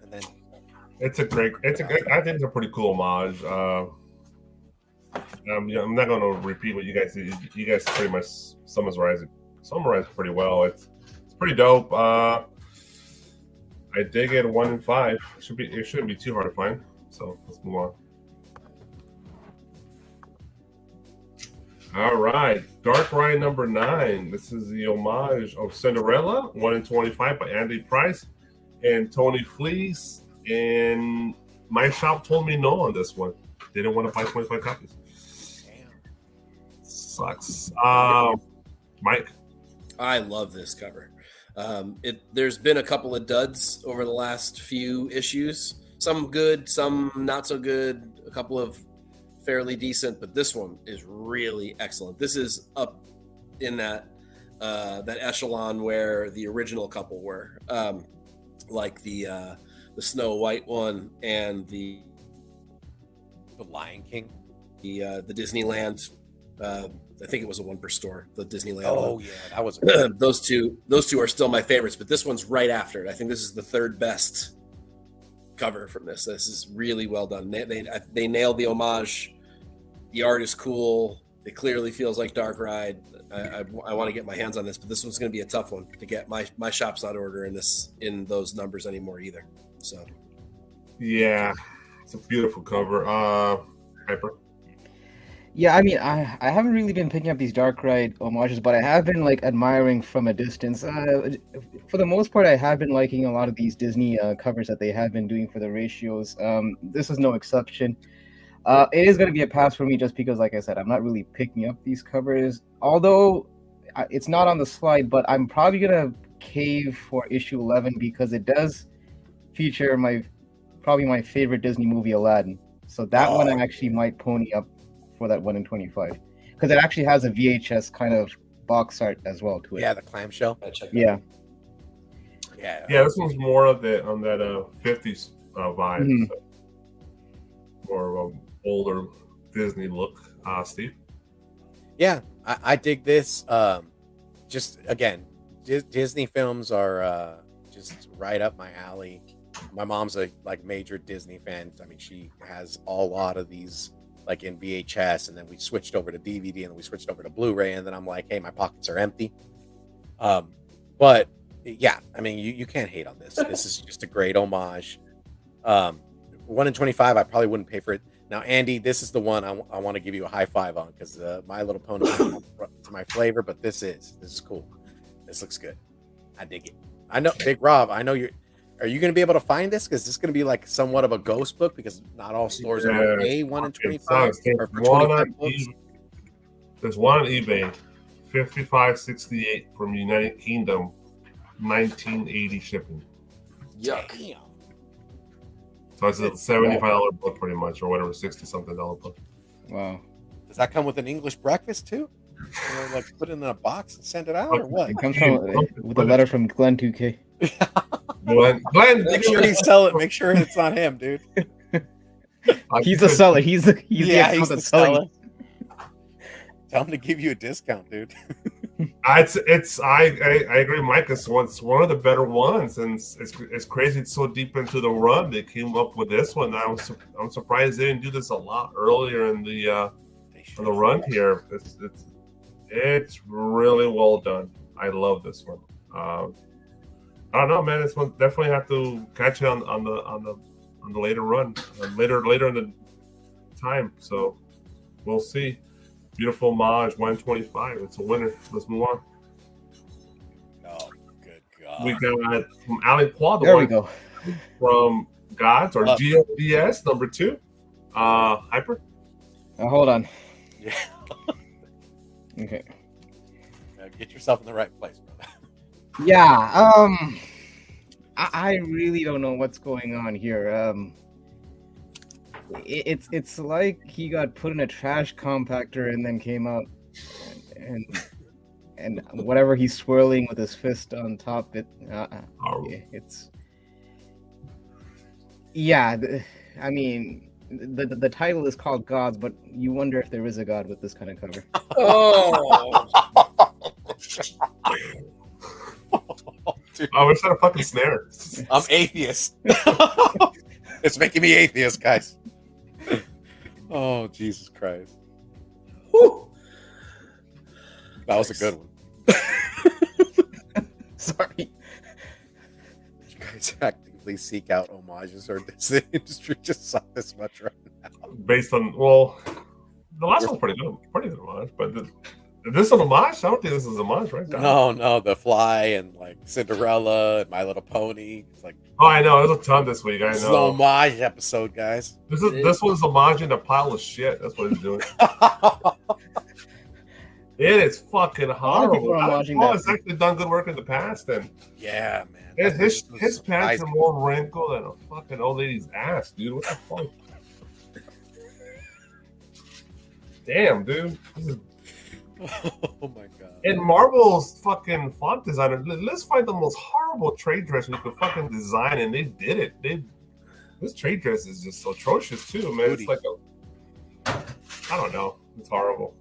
And then I think it's a pretty cool homage. I'm not going to repeat what you guys did. You guys pretty much summarized it pretty well. It's pretty dope. I dig it. 1 and 5. It shouldn't be too hard to find. So let's move on. All right, Dark Ride number 9. This is the homage of Cinderella, 1 and 25 by Andy Price and Tony Fleece. And my shop told me no on this one. They didn't want to buy 25 copies. damn. Sucks. Mike. I love this cover. There's been a couple of duds over the last few issues. Some good, some not so good. A couple of fairly decent, but this one is really excellent. This is up in that echelon where the original couple were, like the Snow White one and the The Lion King. the Disneyland I think it was a one per store, the Disneyland Oh one. yeah, that was those two are still my favorites, but this one's right after it. I think this is the third best cover from this. This is really well done. They nailed the homage. The art is cool. It clearly feels like Dark Ride. I want to get my hands on this, but this one's going to be a tough one to get. My shop's not ordering this in those numbers anymore either. So yeah, it's a beautiful cover. Hyper. Yeah, I mean, I haven't really been picking up these Dark Ride homages, but I have been like admiring from a distance. For the most part, I have been liking a lot of these Disney covers that they have been doing for the ratios. This is no exception. It is going to be a pass for me just because, like I said, I'm not really picking up these covers. Although it's not on the slide, but I'm probably going to cave for issue 11 because it does feature probably my favorite Disney movie, Aladdin. So that one I actually might pony up for that 1 in 25 because it actually has a VHS kind of box art as well to it. Yeah, the clamshell. Yeah. Yeah. Yeah, this one's more of that 50s vibe. Mhm. So more of an older Disney look. Steve? Yeah, I dig this. Just again, Disney films are just right up my alley. My mom's a major Disney fan. I mean, she has a lot of these like in VHS, and then we switched over to DVD, and then we switched over to Blu-ray, and then I'm like, hey, my pockets are empty. But yeah, I mean, you can't hate on this. This is just a great homage. 1 in 25, I probably wouldn't pay for it. Now, Andy, this is the one I want to give you a high five on because My Little Pony is to my flavor, but this is cool. This looks good. I dig it. I know, Big Rob. I know Are you going to be able to find this? Because this is going to be like somewhat of a ghost book because not all stores are A 1 in 25 or for 25 books. There's one on eBay, $55.68 from United Kingdom, 1980 shipping. Yuck. Damn. So it's a $75 book pretty much, or whatever, $60-something book. Wow. Does that come with an English breakfast too? Like put it in a box and send it out, or what? It comes with a letter from Glenn 2K. Glenn, Make sure you sell it. Make sure it's on him, dude. He's the seller. He's the seller. Tell him to give you a discount, dude. I agree, Mike. It's one of the better ones, and it's crazy. It's so deep into the run they came up with this one. I'm surprised they didn't do this a lot earlier in the run here. It's really well done. I love this one. I don't know, man. This one definitely have to catch it on the later run, later in the time. So we'll see. Beautiful homage, 125. It's a winner. Let's move on. Oh, good God. We got from Ali Qua, There we go. from Gods or GODS number 2. Hyper. Hold on. Yeah. Okay. Get yourself in the right place, brother. Yeah. I really don't know what's going on here. It's like he got put in a trash compactor and then came out and whatever he's swirling with his fist on top I mean the title is called Gods, but you wonder if there is a god with this kind of cover. Oh. Dude, I wish I had a fucking snare. I'm atheist. It's making me atheist, guys. Oh, Jesus Christ. Whew. That was a good one. Sorry. You guys actively seek out homages, or does the industry just suck this much right now? Based on, well, the last one's pretty good homage, but this is an homage? I don't think this is a homage, right? No, The Fly and like Cinderella and My Little Pony. It's like, Oh, I know. There's a ton this week. I this is an know. homage episode, guys. This one's homaging a pile of shit. That's what it's doing. It is fucking horrible. It's actually done good work in the past, and Yeah, man. his pants are more wrinkled than a fucking old lady's ass, dude. What the fuck? Damn, dude. This is... Oh my god. And Marvel's fucking font designer, let's find the most horrible trade dress we could fucking design, and they did it. This trade dress is just atrocious too, man. It's like I don't know. It's horrible.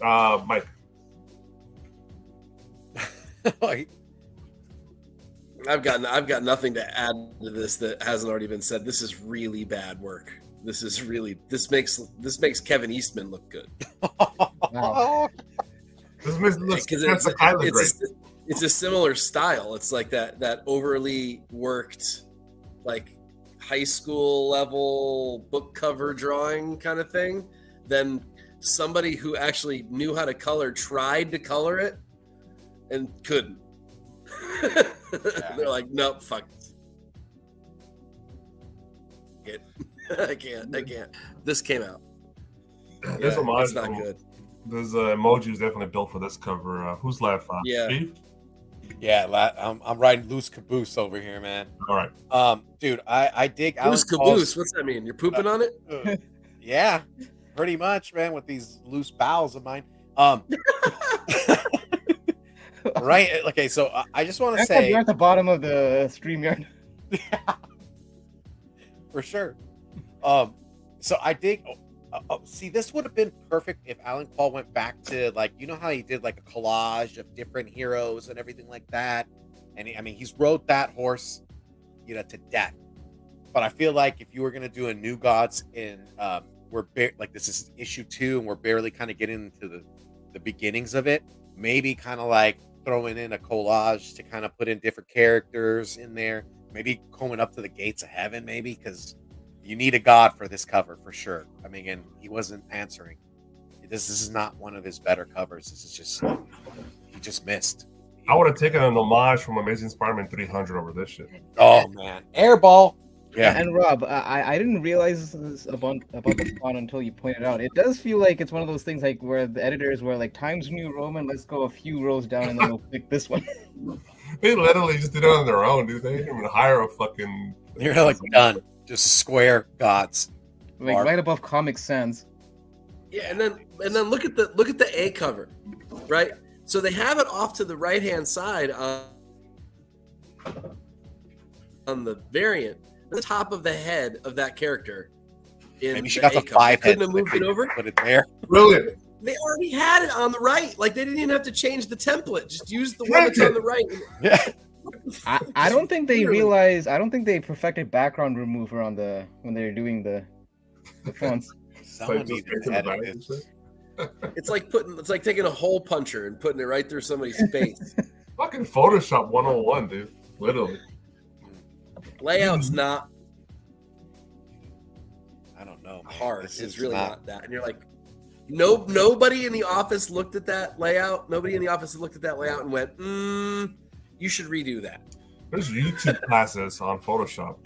Mike. Like, I've got nothing to add to this that hasn't already been said. This is really bad work. This makes Kevin Eastman look good. Wow. This makes It's a similar style. It's like that overly worked, like high school level book cover drawing kind of thing. Then somebody who actually knew how to color tried to color it and couldn't. They're like, nope, fuck it. I can't. This came out. This homage, it's not good. This emoji is definitely built for this cover. Who's left? Steve? Yeah, I'm riding loose caboose over here, man. All right. Dude, I dig Loose caboose. What's that mean? You're pooping on it? Yeah, pretty much, man. With these loose bowels of mine. Right. Okay. So I just want to say you're at the bottom of the StreamYard. Yeah, for sure. So I dig. See, this would have been perfect if Alan Paul went back to, like, you know how he did like a collage of different heroes and everything like that. And he's rode that horse, to death. But I feel like if you were gonna do a New Gods in, like this is issue 2 and we're barely kind of getting into the beginnings of it, maybe kind of like throwing in a collage to kind of put in different characters in there, maybe coming up to the gates of heaven, maybe, because you need a god for this cover for sure. And he wasn't answering. This is not one of his better covers. This is just, he just missed. I would have taken an homage from Amazing Spider-Man 300 over this shit. Oh man, airball. Yeah. And Rob, I didn't realize this about the font until you pointed out. It does feel like it's one of those things like where the editors were like, Times New Roman, let's go a few rows down and then we'll pick this one. They literally just did it on their own, dude. They didn't even hire a fucking... You're like done. Just square gods. Like right above Comic Sans. Yeah, and then look at the A cover, right? So they have it off to the right hand side on the variant, the top of the head of that character. Maybe she got the 5 head. Couldn't have moved it over. Put it there. Brilliant. They already had it on the right. Like, they didn't even have to change the template. Just use the one that's on the right. Yeah. I don't think they realized. I don't think they perfected background remover when they're doing the fonts. Someone needs to edit this. It's like taking a hole puncher and putting it right through somebody's face. Fucking Photoshop 101, dude. Literally. Layout's not I don't know. Man. hard. It's really not that. And you're like, nobody in the office looked at that layout. Nobody in the office looked at that layout and went, you should redo that. There's YouTube classes on Photoshop.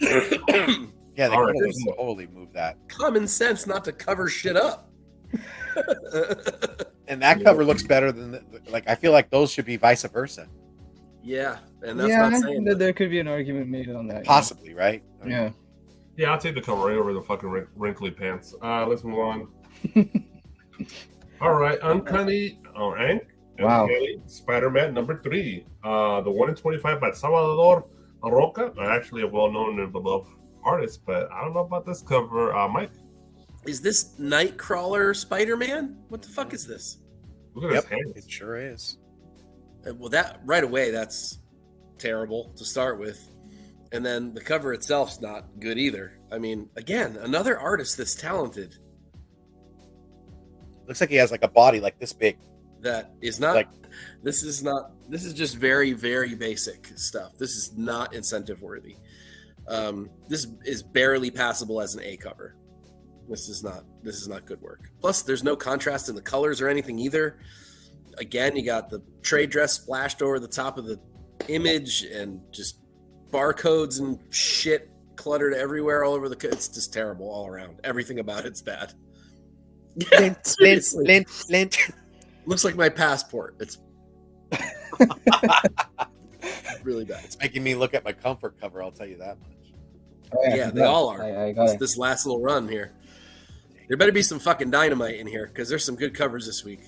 Yeah, they could totally move that. Common sense not to cover shit up. And that cover looks better than I feel like those should be vice versa. Yeah, and that's not saying that there could be an argument made on that. Possibly, right? Yeah. Yeah, I'll take the cover right over the fucking wrinkly pants. Let's move on. All right, Uncanny Spider-Man number 3. The 1 in 25 by Salvador Roca. Actually a well-known and beloved artist, but I don't know about this cover. Mike? Is this Nightcrawler Spider-Man? What the fuck is this? Look at his hands. It sure is. Well, that right away, that's terrible to start with. And then the cover itself's not good either. Again, another artist that's talented. Looks like he has like a body like this big. That is not this is just very, very basic stuff. This is not incentive worthy. This is barely passable as an A cover. This is not good work. Plus, there's no contrast in the colors or anything either. Again, you got the trade dress splashed over the top of the image and just barcodes and shit cluttered everywhere all over it's just terrible all around. Everything about it's bad. Yeah, Lint. Looks like my passport. It's really bad. It's making me look at my comfort cover, I'll tell you that much. Oh, yeah, they all are. I got this last little run here. There better be some fucking dynamite in here because there's some good covers this week.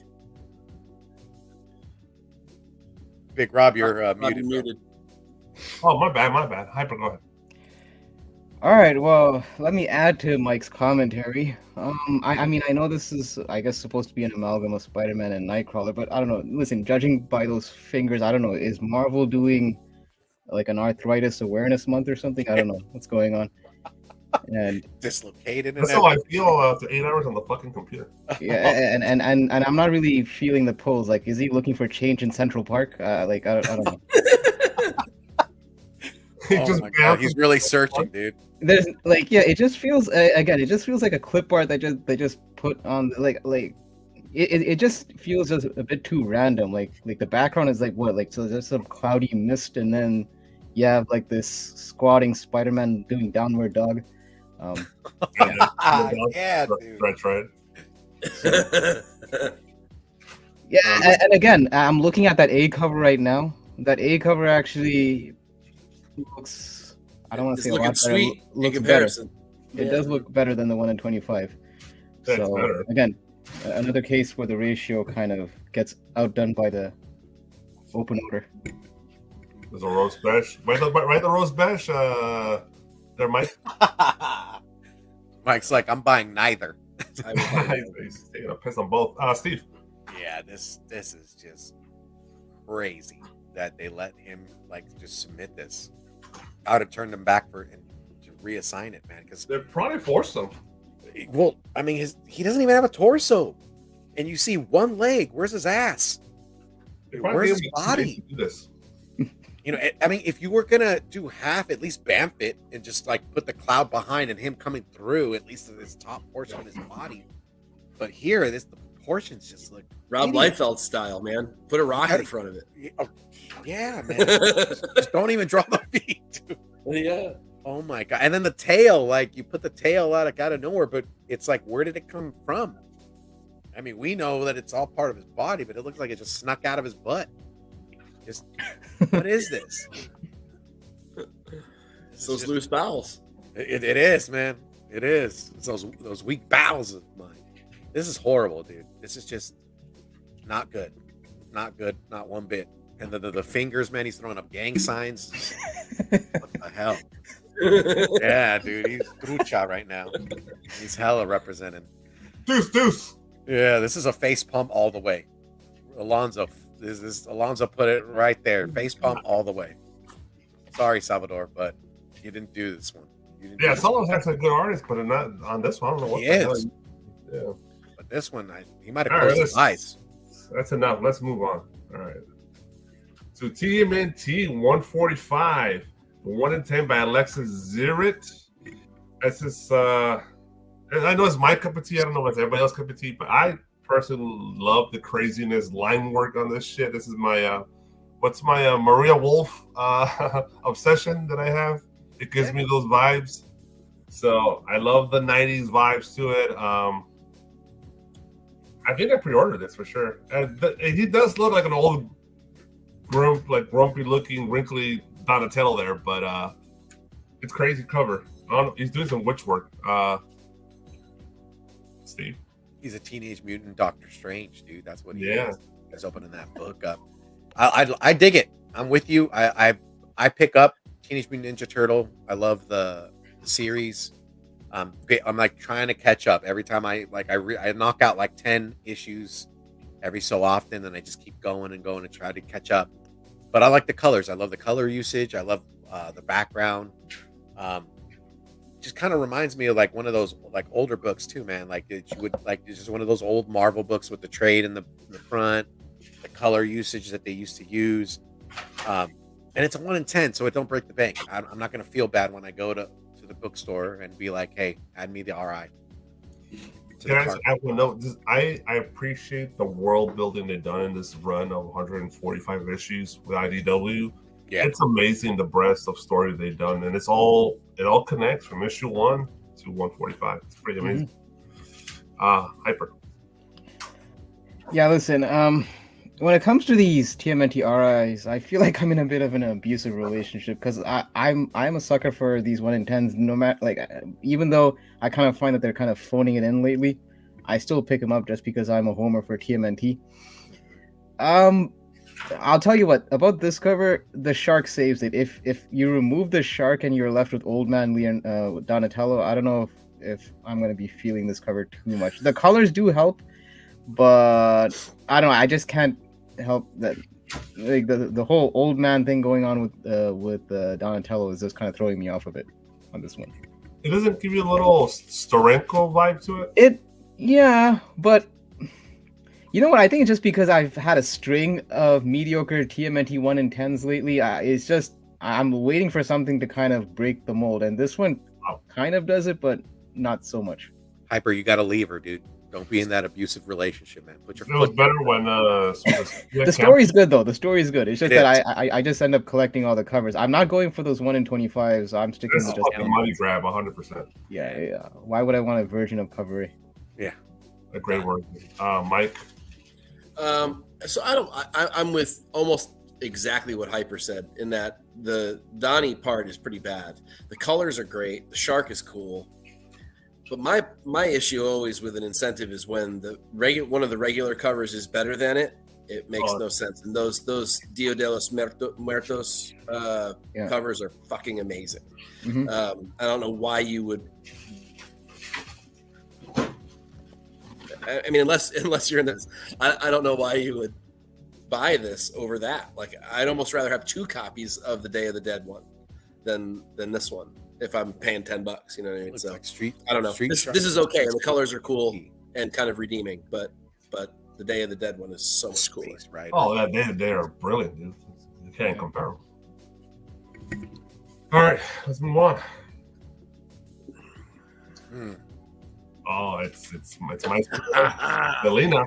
Big Rob, you're muted. Muted. Oh, my bad. Hyper, go All right, well, let me add to Mike's commentary. I mean, I know this is, I guess, supposed to be an amalgam of Spider-Man and Nightcrawler, but I don't know. Listen, judging by those fingers, I don't know. Is Marvel doing like an arthritis awareness month or something? I don't know what's going on. And Dislocated. And That's how I feel after 8 hours on the fucking computer. yeah, and I'm not really feeling the pulls. Like, is he looking for change in Central Park? Like, I don't know. Oh my God, he's really searching, dude. There's like, yeah, it just feels again, it just feels like a clip art that they just put on it just feels just a bit too random. Like the background is like what, like, so there's some cloudy mist, and then you have like this squatting Spider-Man doing downward dog. Yeah, dude. That's right. Yeah, and again, I'm looking at that A cover right now. That A cover actually looks, I don't want to say a lot better. Sweet looks in better. comparison. It does look better than the one in 25. That's So better. again, another case where the ratio kind of gets outdone by the open order. There's a rose bash. Write the rose bash. There, Mike. Mike's like, I'm buying neither. He's taking a piss on both. Steve. Yeah, this is just crazy that they let him like just submit this. I would have turned him back to reassign it, man. Because They probably forced him. well, I mean, he doesn't even have a torso, and you see one leg. Where's his ass? They probably Where's gave his him 2 body? days to do this. You know, I mean, if you were gonna do half, at least bamf it and just like put the cloud behind and him coming through at least to this top portion of his body. But here, the proportions just look Rob idiot. Liefeld style, man. Put a rock in front of it. Yeah, man. just don't even draw the feet. Dude. Yeah. Oh my God! And then the tail, like you put the tail out of nowhere, but it's like, where did it come from? I mean, we know that it's all part of his body, but it looks like it just snuck out of his butt. Just what is this? It's those loose bowels. It is, man. It is. It's those weak bowels of mine. This is horrible, dude. This is just not good. Not good. Not one bit. And the fingers, man. He's throwing up gang signs. What the hell? Yeah, dude. He's trucha right now. He's hella representing. Deuce. Yeah, this is a face pump all the way. Alonzo put it right there. Face pump all the way. Sorry, Salvador, but you didn't do this one. Yeah, Solo's actually a good artist, but not on this one. I don't know what He the is. hell. Yeah. But this one, he might have All closed right, his eyes. That's enough. Let's move on. All right. So TMNT 145, 1 in 10 by Alexis Zirit. That's just, I know it's my cup of tea. I don't know if it's everybody else's cup of tea, but I personally love the craziness line work on this shit. This is my, what's my Maria Wolf obsession that I have. It gives me those vibes. So I love the 90s vibes to it. I think I pre-ordered this for sure. And he does look like an old, grumpy looking, wrinkly Donatello there, but it's crazy cover. He's doing some witch work. Steve. He's a teenage mutant Doctor Strange, dude. That's what he is. He's opening that book up. I dig it. I'm with you. I pick up Teenage Mutant Ninja Turtle. I love the series. I'm like trying to catch up every time I knock out like 10 issues every so often, and I just keep going and going to try to catch up. But I like the colors. I love the color usage. I love the background. Just kind of reminds me of like one of those like older books too, man. Like it's just one of those old Marvel books with the trade in the front, the color usage that they used to use. And it's a 1 in 10, so it don't break the bank. I'm not gonna feel bad when I go to the bookstore and be like, hey, add me the RI. Guys, I will note this. I appreciate the world building they've done in this run of 145 issues with IDW. Yeah, it's amazing the breadth of story they've done, and it all connects from issue 1 to 145. It's pretty amazing. Hyper. Yeah, listen. When it comes to these TMNT RIs, I feel like I'm in a bit of an abusive relationship because I'm a sucker for these 1 in 10s. No matter, like, even though I kind of find that they're kind of phoning it in lately, I still pick them up just because I'm a homer for TMNT. I'll tell you what about this cover. The shark saves it. If you remove the shark and you're left with Old Man Donatello, I don't know if I'm gonna be feeling this cover too much. The colors do help, but I don't know. I just can't help that. Like the whole old man thing going on with Donatello is just kind of throwing me off of it on this one. It doesn't give you a little Storenko vibe to it? Yeah, but you know what? I think it's just because I've had a string of mediocre TMNT 1 in 10s lately. It's just I'm waiting for something to kind of break the mold, and this one kind of does it, but not so much. Hyper, you got to leave her, dude. Don't be in that abusive relationship, man. Put your It was foot. better when The story's good though. The story's good. It's just that I just end up collecting all the covers. I'm not going for those 1 in 25s. I'm sticking This with is just fucking money grab, 100%. Yeah. Why would I want a version of cover A? Yeah, A great word, Mike. So I'm with almost exactly what Hyper said in that the Donnie part is pretty bad. The colors are great. The shark is cool. But my issue always with an incentive is when one of the regular covers is better than it. It makes no sense. And those Dia de los Muertos covers are fucking amazing. Mm-hmm. I don't know why you would. I mean, unless you're in this, I don't know why you would buy this over that. Like, I'd almost rather have 2 copies of the Day of the Dead one than this one. If I'm paying $10, you know what I mean? So like Street. I don't know. This is okay, and the colors are cool and kind of redeeming, but the Day of the Dead one is so much cooler. Right? Oh, yeah, they are brilliant, dude. You can't compare them. All right, let's move on. Oh, it's my Selena,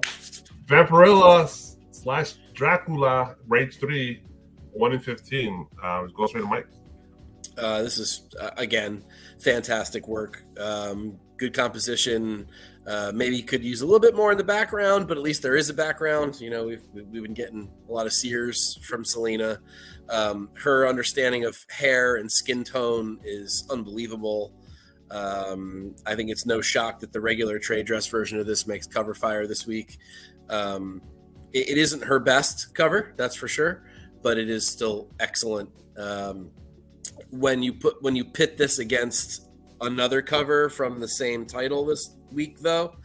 Vampirella / Dracula Rage 3, 1 in 15. Go straight to Mike. This is again fantastic work. Good composition. Maybe could use a little bit more in the background, but at least there is a background. You know, we've been getting a lot of sears from Selena. Her understanding of hair and skin tone is unbelievable. I think it's no shock that the regular trade dress version of this makes cover fire this week. It isn't her best cover, that's for sure, but it is still excellent. When you pit this against another cover from the same title this week, though,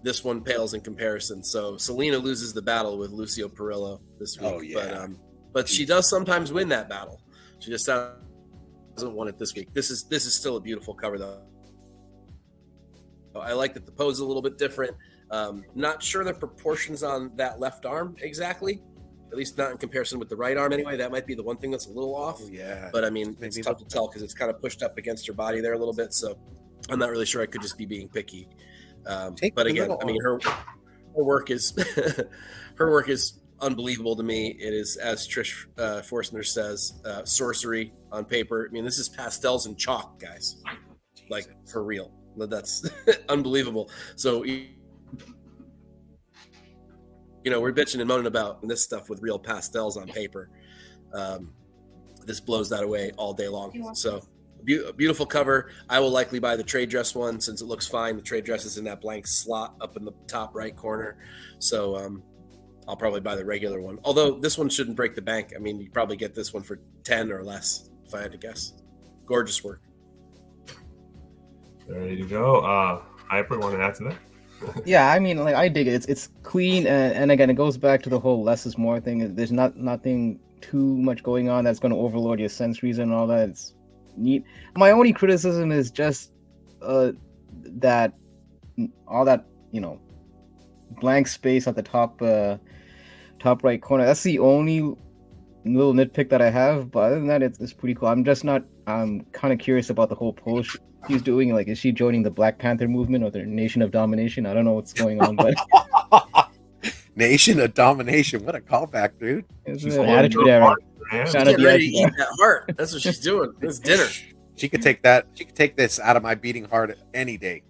this one pales in comparison. So Selena loses the battle with Lucio Perillo this week. Oh, yeah. But she does sometimes win that battle. She just doesn't want it this week. This is still a beautiful cover, though. I like that the pose is a little bit different. Not sure the proportions on that left arm exactly. At least not in comparison with the right arm anyway. That might be the one thing that's a little off. Yeah. But I mean, it's tough to tell because it's kind of pushed up against her body there a little bit. So I'm not really sure. I could just be being picky. But again, I mean, her work is her work is unbelievable to me. It is, as Trish Forstner says, sorcery on paper. I mean, this is pastels and chalk, guys. Like, for real. That's unbelievable. So, you know, we're bitching and moaning about this stuff with real pastels on paper. This blows that away all day long. So, beautiful cover. I will likely buy the trade dress one since it looks fine. The trade dress is in that blank slot up in the top right corner. So, I'll probably buy the regular one. Although this one shouldn't break the bank. I mean, you probably get this one for 10 or less, if I had to guess. Gorgeous work. There you go. Hyper, want to add to that? Yeah, I mean, like, I dig it. It's clean, and again, it goes back to the whole less is more thing. There's nothing too much going on that's going to overload your sensories and all that. It's neat. My only criticism is just that all that, you know, blank space at the top right corner. That's the only little nitpick that I have. But other than that, it's pretty cool. I'm kind of curious about the whole pose she's doing. Like, is she joining the Black Panther movement or the Nation of Domination? I don't know what's going on, but Nation of Domination. What a callback, dude. It's an attitude era. She's getting ready to eat that heart. That's what she's doing. It's dinner. She could take that. She could take this out of my beating heart any day.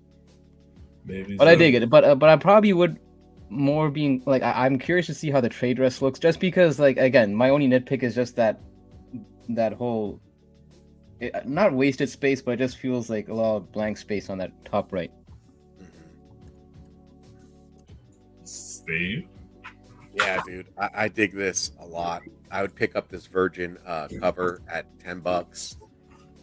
Maybe. But I dig it. But I probably would more being like, I'm curious to see how the trade dress looks, just because, like, again, my only nitpick is just that whole not wasted space, but it just feels like a lot of blank space on that top right. Steve? Yeah, dude, I dig this a lot. I would pick up this Virgin cover at $10.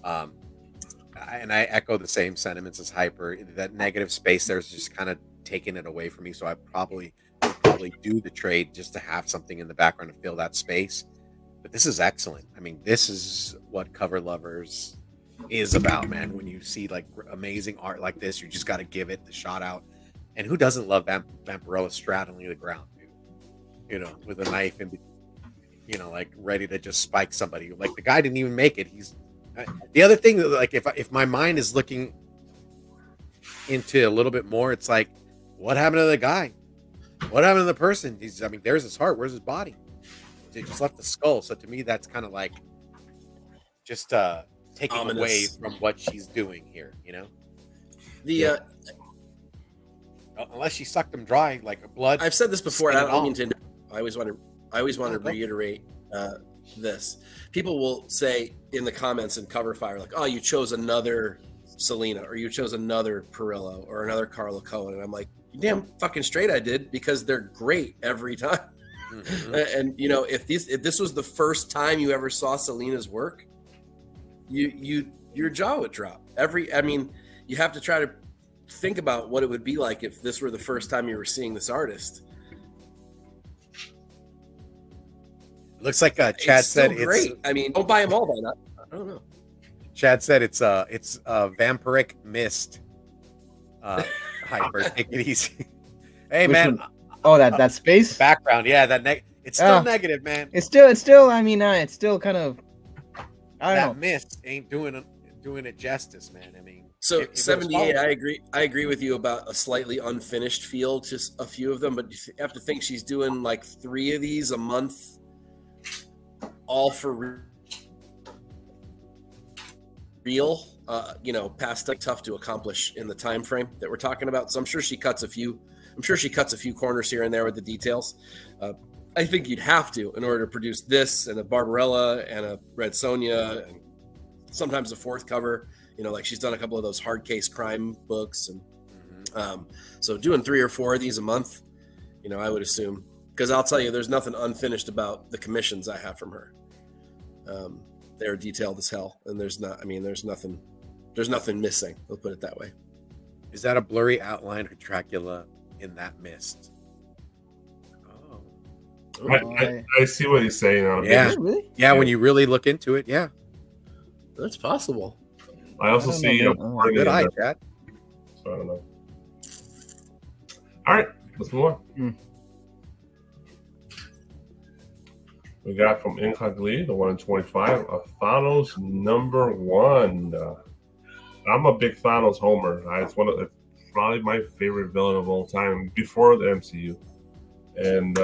And I echo the same sentiments as Hyper. That negative space there is just kind of taking it away from me. So I probably would probably do the trade just to have something in the background to fill that space. But this is excellent. I mean, this is what Cover Lovers is about, man. When you see like amazing art like this, you just got to give it the shout out. And who doesn't love Vampirella straddling the ground, dude? You know, with a knife and, you know, like ready to just spike somebody. Like the guy didn't even make it. He's the other thing, like if my mind is looking into a little bit more, it's like, what happened to the guy? What happened to the person? I mean, there's his heart. Where's his body? They just left the skull. So to me, that's kind of like just taking Ominous. away from what she's doing here. You know, unless she sucked him dry like a blood. I've said this before. And I don't mean to. to. I always want to reiterate this. People will say in the comments in Cover Fire, like, "Oh, you chose another Selena, or you chose another Perillo, or another Carla Cohen," and I'm like, "Damn fucking straight, I did, because they're great every time." Mm-hmm. And you know, if this was the first time you ever saw Selena's work, your jaw would drop. I mean, you have to try to think about what it would be like if this were the first time you were seeing this artist. Looks like Chad said great. I mean, don't buy them all by that. I don't know. Chad said it's vampiric mist. Hyper, take it easy. Hey, Which man. one? Oh, that space background. Yeah, it's still negative, man. It's still. I mean, it's still kind of. I don't know. That mist ain't doing it justice, man. I mean, so 78. I agree with you about a slightly unfinished feel to a few of them, but you have to think she's doing like 3 of these a month. All for real, you know, past tough to accomplish in the time frame that we're talking about. So I'm sure she cuts a few corners here and there with the details. I think you'd have to in order to produce this and a Barbarella and a Red Sonja and sometimes a 4th cover. You know, like she's done a couple of those hard case crime books, and so doing 3 or 4 of these a month, you know, I would assume. Because I'll tell you, there's nothing unfinished about the commissions I have from her. They're detailed as hell, and there's nothing missing. We'll put it that way. Is that a blurry outline for Dracula in that mist? Oh, I see what he's saying. Yeah, really? Yeah. When you really look into it, yeah, that's possible. I also see good eye, Chad. So I don't know. All right, let's move on. We got from Incogli, the 1 in 25, a Thanos #1. I'm a big Thanos homer. It's probably my favorite villain of all time before the MCU, and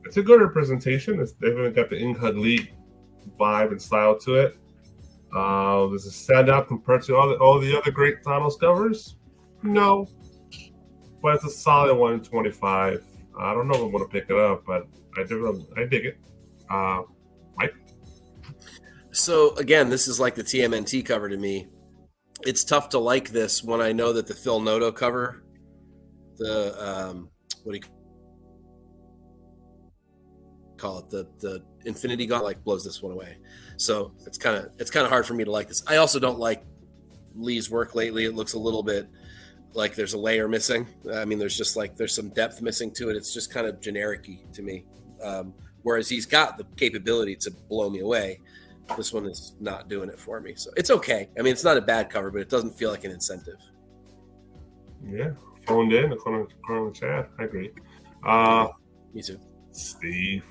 it's a good representation. They've even got the Incogli vibe and style to it. Does it stand out compared to all the other great Thanos covers? No, but it's a solid 1 in 25. I don't know if I'm going to pick it up, but I dig it. Mike? So again, this is like the TMNT cover to me. It's tough to like this when I know that the Phil Noto cover, the what do you call it, the Infinity Gauntlet, blows this one away. So it's kind of hard for me to like this. I also don't like Lee's work lately. It looks a little bit like there's a layer missing. I mean, there's some depth missing to it. It's just kind of generic-y to me. Whereas he's got the capability to blow me away. This one is not doing it for me. So it's okay. I mean, it's not a bad cover, but it doesn't feel like an incentive. Yeah. Phoned in the corner of the chat. I agree. Me too. Steve.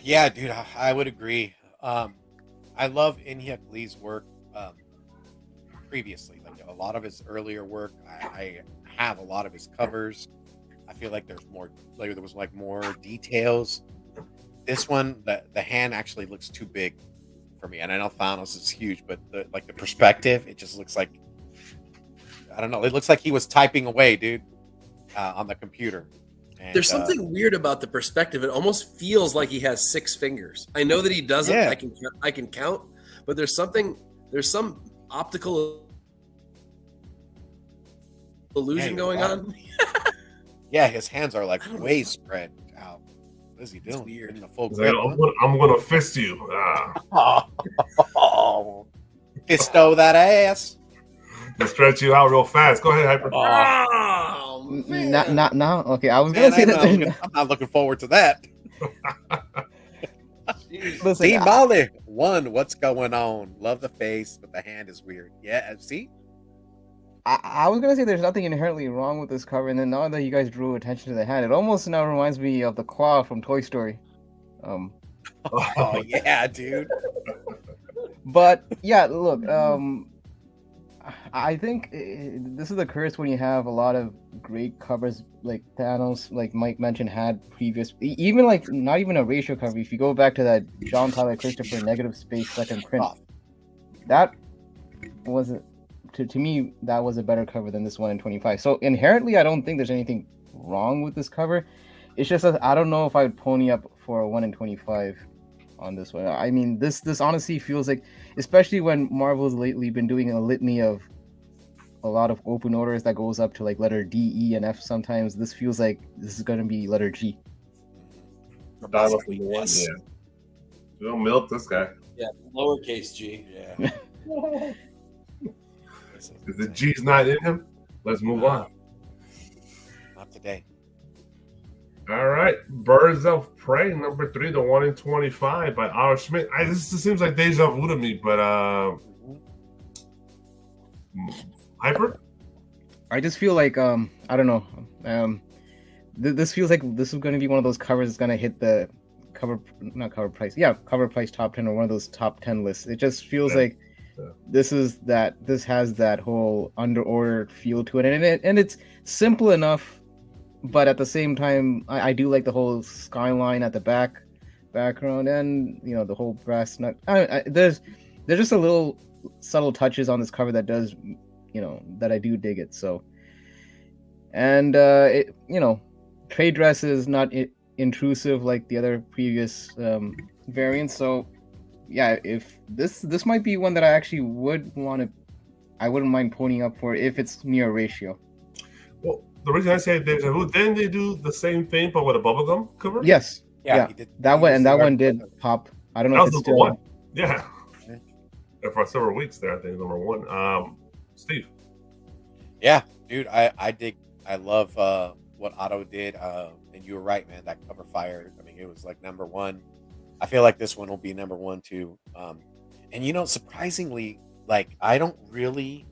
Yeah, dude, I would agree. I love Inhyuk Lee's work previously. Like a lot of his earlier work, I have a lot of his covers. I feel like there was more details. This one, the hand actually looks too big for me. And I know Thanos is huge, but the perspective, it just looks like, I don't know. It looks like he was typing away, dude, on the computer. And, there's something weird about the perspective. It almost feels like he has 6 fingers. I know that he doesn't. Yeah. I can count, but there's some optical illusion going on. Yeah, his hands are like way spread out. What is he doing? weird. In a full He's grip. like, I'm gonna fist you. Oh, fisto that ass. To stretch you out real fast. Go ahead, Hyper. Oh man. Not now. Okay, I was Man, gonna say that. I'm not looking forward to that. Listen, See, Molly, what's going on? Love the face, but the hand is weird. Yeah, see? I was gonna say there's nothing inherently wrong with this cover, and then now that you guys drew attention to the hand, it almost now reminds me of the claw from Toy Story. Oh yeah, dude. But yeah, look, I think this is the curse when you have a lot of great covers like Thanos, like Mike mentioned, had previous, even like not even a ratio cover. If you go back to that John Tyler Christopher negative space second print, that wasn't to me that was a better cover than this 1 in 25. So inherently, I don't think there's anything wrong with this cover. It's just that I don't know if I would pony up for a 1 in 25 on this one. I mean, this honestly feels like, especially when Marvel's lately been doing a litany of a lot of open orders that goes up to like letter D, E, and F sometimes, this feels like this is going to be letter G. Yeah. We'll milk this guy. Yeah, lowercase g. Yeah. If the G's not in him, let's move on. Not today. All right. Birds of Prey, number 3, the 1 in 25 by Otto Schmidt. This seems like deja vu to me, but Hyper? I just feel like I don't know. This feels like this is going to be one of those covers that's going to hit the cover price top 10 or one of those top 10 lists. It just feels like this has that whole under order feel to it, and it's simple enough, but at the same time I do like the whole skyline at the background, and you know, the whole brass nut. There's just a little subtle touches on this cover that does, you know, that I do dig it. So, and it, you know, trade dress is not intrusive like the other previous variants. So yeah, if this might be one that I actually would want to, I wouldn't mind ponying up for if it's near ratio. Well, the reason I say deja vu, didn't they do the same thing but with a bubblegum cover? Yes. Yeah, He did, that one, and that one did pop. I don't know if it's still one. Yeah. For several weeks there, I think number 1. Steve. Yeah, dude, I love what Otto did, and you were right, man. That cover fire. I mean, it was like number 1. I feel like this one will be number 1 too. And you know, surprisingly, like I don't really,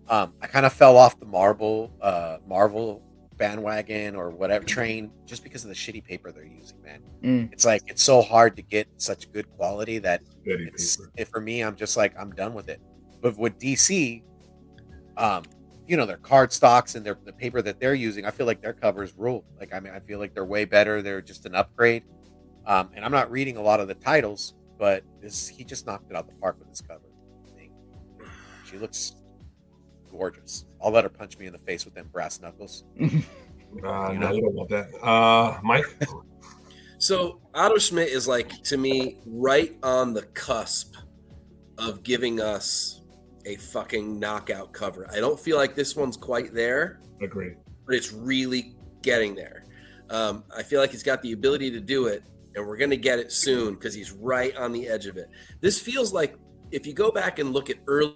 I kind of fell off the Marvel bandwagon or whatever train just because of the shitty paper they're using, man. It's like it's so hard to get such good quality that for me, I'm just like, I'm done with it. But with DC, you know, their card stocks and the paper that they're using, I feel like their covers rule. Like, I mean, I feel like they're way better. They're just an upgrade. And I'm not reading a lot of the titles, but he just knocked it out the park with this cover. She looks gorgeous. I'll let her punch me in the face with them brass knuckles. No, you don't want that. Mike? So Otto Schmidt is, like, to me, right on the cusp of giving us a fucking knockout cover. I don't feel like this one's quite there. Agreed. But it's really getting there. I feel like he's got the ability to do it, and we're going to get it soon because he's right on the edge of it. This feels like, if you go back and look at early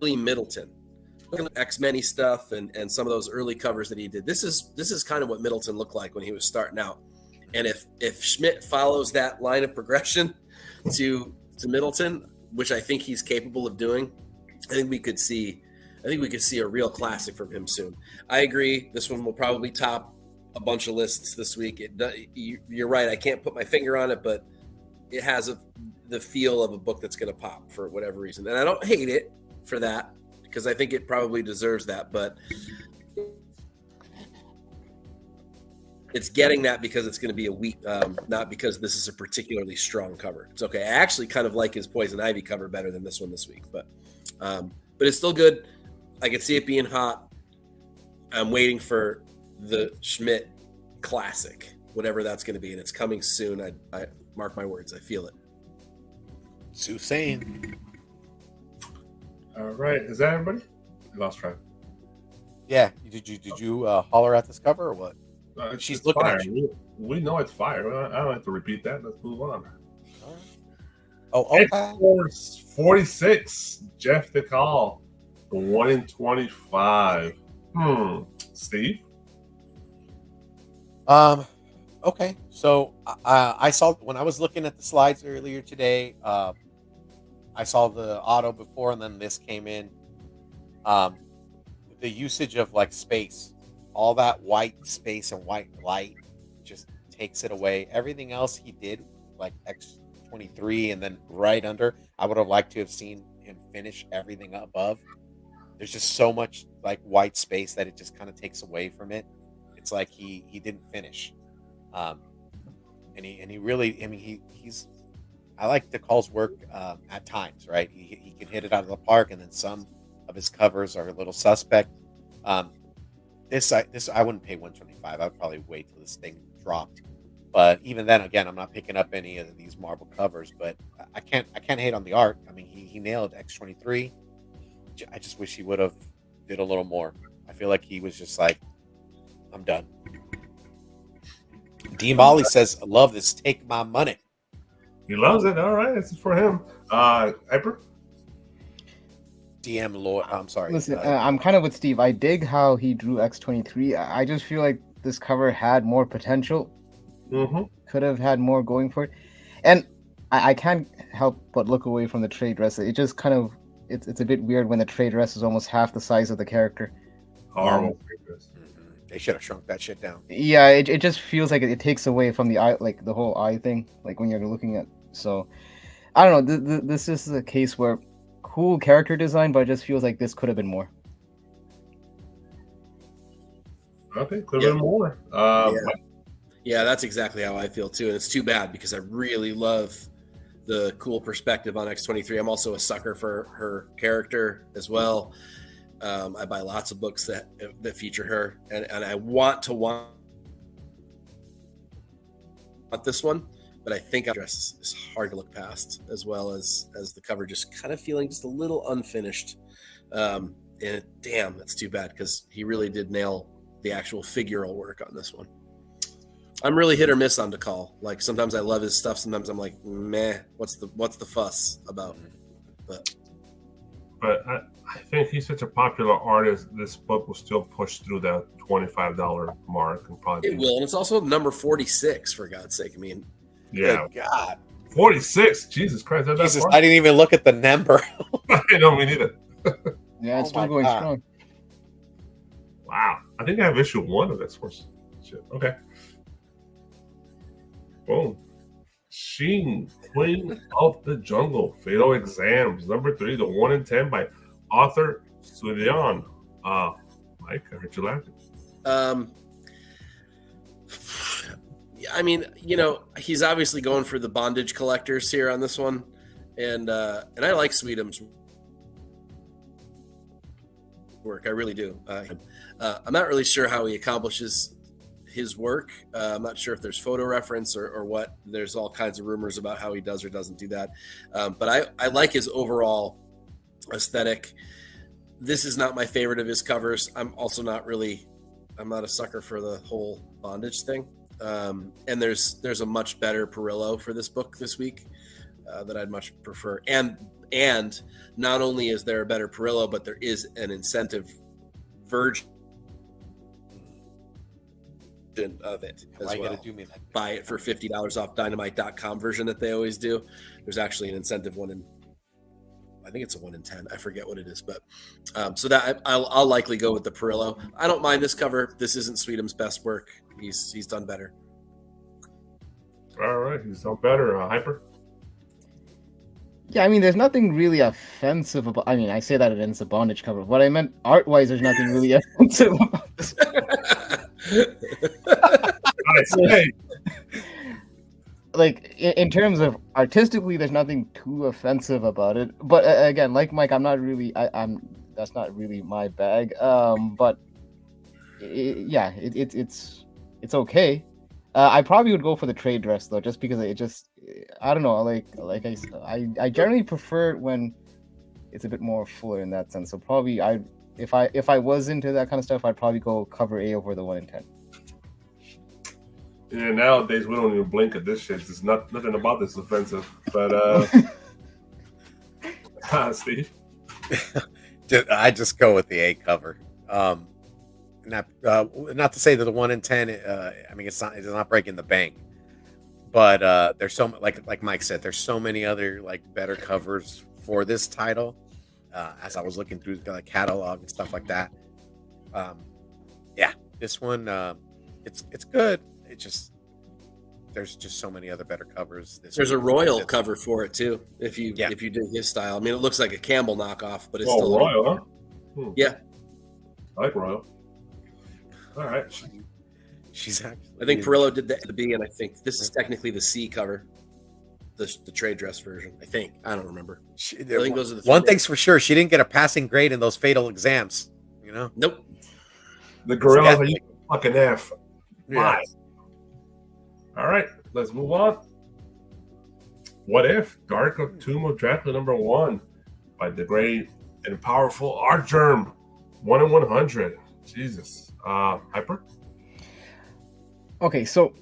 Middleton, look at X-Men stuff and some of those early covers that he did, this is kind of what Middleton looked like when he was starting out. And if Schmidt follows that line of progression to Middleton, which I think he's capable of doing, I think we could see a real classic from him soon. I agree. This one will probably top a bunch of lists this week. You're right. I can't put my finger on it, but it has the feel of a book that's going to pop for whatever reason. And I don't hate it for that, because I think it probably deserves that. But it's getting that because it's going to be a weak, not because this is a particularly strong cover. It's okay. I actually kind of like his Poison Ivy cover better than this one this week, but it's still good. I can see it being hot. I'm waiting for the Schmidt classic, whatever that's going to be, and it's coming soon. I mark my words. I feel it. Suzanne. All right. Is that everybody? I lost track. Yeah. Did you holler at this cover or what? She's It's looking fire. at you. We know it's fire. I don't have to repeat that. Let's move on. Oh, okay. X-Force 46, Jeff DeCall, 1 in 25. Steve? Okay. So I saw when I was looking at the slides earlier today, I saw the auto before and then this came in. The usage of like space, all that white space and white light just takes it away. Everything else he did, like X23 and then right under, I would have liked to have seen him finish everything above. There's just so much like white space that it just kind of takes away from it. It's like he didn't finish. And he really, I mean, he's I like DeCall's work at times, right? He can hit it out of the park, and then some of his covers are a little suspect. This I wouldn't pay 125. I'd probably wait till this thing dropped. But even then, again, I'm not picking up any of these Marvel covers. But I can't hate on the art. I mean, he nailed X23. I just wish he would have did a little more. I feel like he was just like, I'm done. D Molly says, I love this. Take my money. He loves it. All right, this is for him. Hyper? DM Lord. I'm sorry. Listen, I'm kind of with Steve. I dig how he drew X23. I just feel like this cover had more potential. Mm-hmm. Could have had more going for it. And I can't help but look away from the trade dress. It just kind of, it's a bit weird when the trade dress is almost half the size of the character. Horrible. They should have shrunk that shit down. Yeah, it just feels like it takes away from the eye, like the whole eye thing, like when you're looking at. So, I don't know. This is a case where cool character design, but it just feels like this could have been more. Okay, could have been more. Yeah, that's exactly how I feel too, and it's too bad because I really love the cool perspective on X23. I'm also a sucker for her character as well. I buy lots of books that feature her, and I want this one, but I think our dress is hard to look past, as well as the cover just kind of feeling just a little unfinished. And damn, that's too bad because he really did nail the actual figural work on this one. I'm really hit or miss on DeCall. Like sometimes I love his stuff, sometimes I'm like, meh, what's the fuss about? But I think he's such a popular artist. This book will still push through that $25 mark and probably. It will, and it's also number 46 for God's sake. I mean, yeah, Good God, 46. Jesus Christ, Jesus! I didn't even look at the number. I know, me neither. Yeah, it's still going strong. Wow, I think I have issue 1 of X-Force. Shit. Okay. Boom. Sheen, Queen of the Jungle, Fatal Exams, number 3, the 1 in 10 by Arthur Sudion. Mike, I heard you laughing. I mean, he's obviously going for the bondage collectors here on this one, and I like Sweetham's work. I really do. I'm not really sure how he accomplishes his work. I'm not sure if there's photo reference or what. There's all kinds of rumors about how he does or doesn't do that. But I like his overall aesthetic. This is not my favorite of his covers. I'm not a sucker for the whole bondage thing. And there's a much better Perillo for this book this week that I'd much prefer. And not only is there a better Perillo, but there is an incentive version of it as well. Buy it for $50 off dynamite.com version that they always do. There's actually an incentive one in, I think it's a 1 in 10. I forget what it is, but so that I'll likely go with the Perillo. I don't mind this cover. This isn't Sweetham's best work. He's done better. All right, he's done better. Hyper. Yeah, I mean, there's nothing really offensive about. I mean, I say that it's a bondage cover. What I meant art-wise, there's nothing really offensive about this. Like in terms of artistically, there's nothing too offensive about it. But again, like Mike, I'm that's not really my bag. But it's okay. I probably would go for the trade dress though, just because I don't know. Like I generally prefer it when it's a bit more fuller in that sense. So probably I if I was into that kind of stuff, I'd probably go cover A over the 1 in 10. Yeah, nowadays we don't even blink at this shit. There's nothing about this offensive. But Steve, I just go with the A cover. Not to say that the 1 in 10. I mean, it's not breaking the bank, but there's so like Mike said, there's so many other like better covers for this title. As I was looking through the catalog and stuff like that, yeah, this one it's good. It just there's just so many other better covers. There's a Royal cover for it too. If you do his style, I mean, it looks like a Campbell knockoff, but it's still Royal, huh? Yeah, I like Royal. All right, she's actually. I think Perillo did the B, and I think this is technically the C cover, the trade dress version. I think I don't remember. I think those are the one thing's for sure. She didn't get a passing grade in those fatal exams. You know. Nope. The Gorilla, so fucking F. Yeah. All right, let's move on. What If? Dark of Tomb of Dracula #1 by the great and powerful Artgerm. 1 in 100. Jesus. Hyper? Okay, so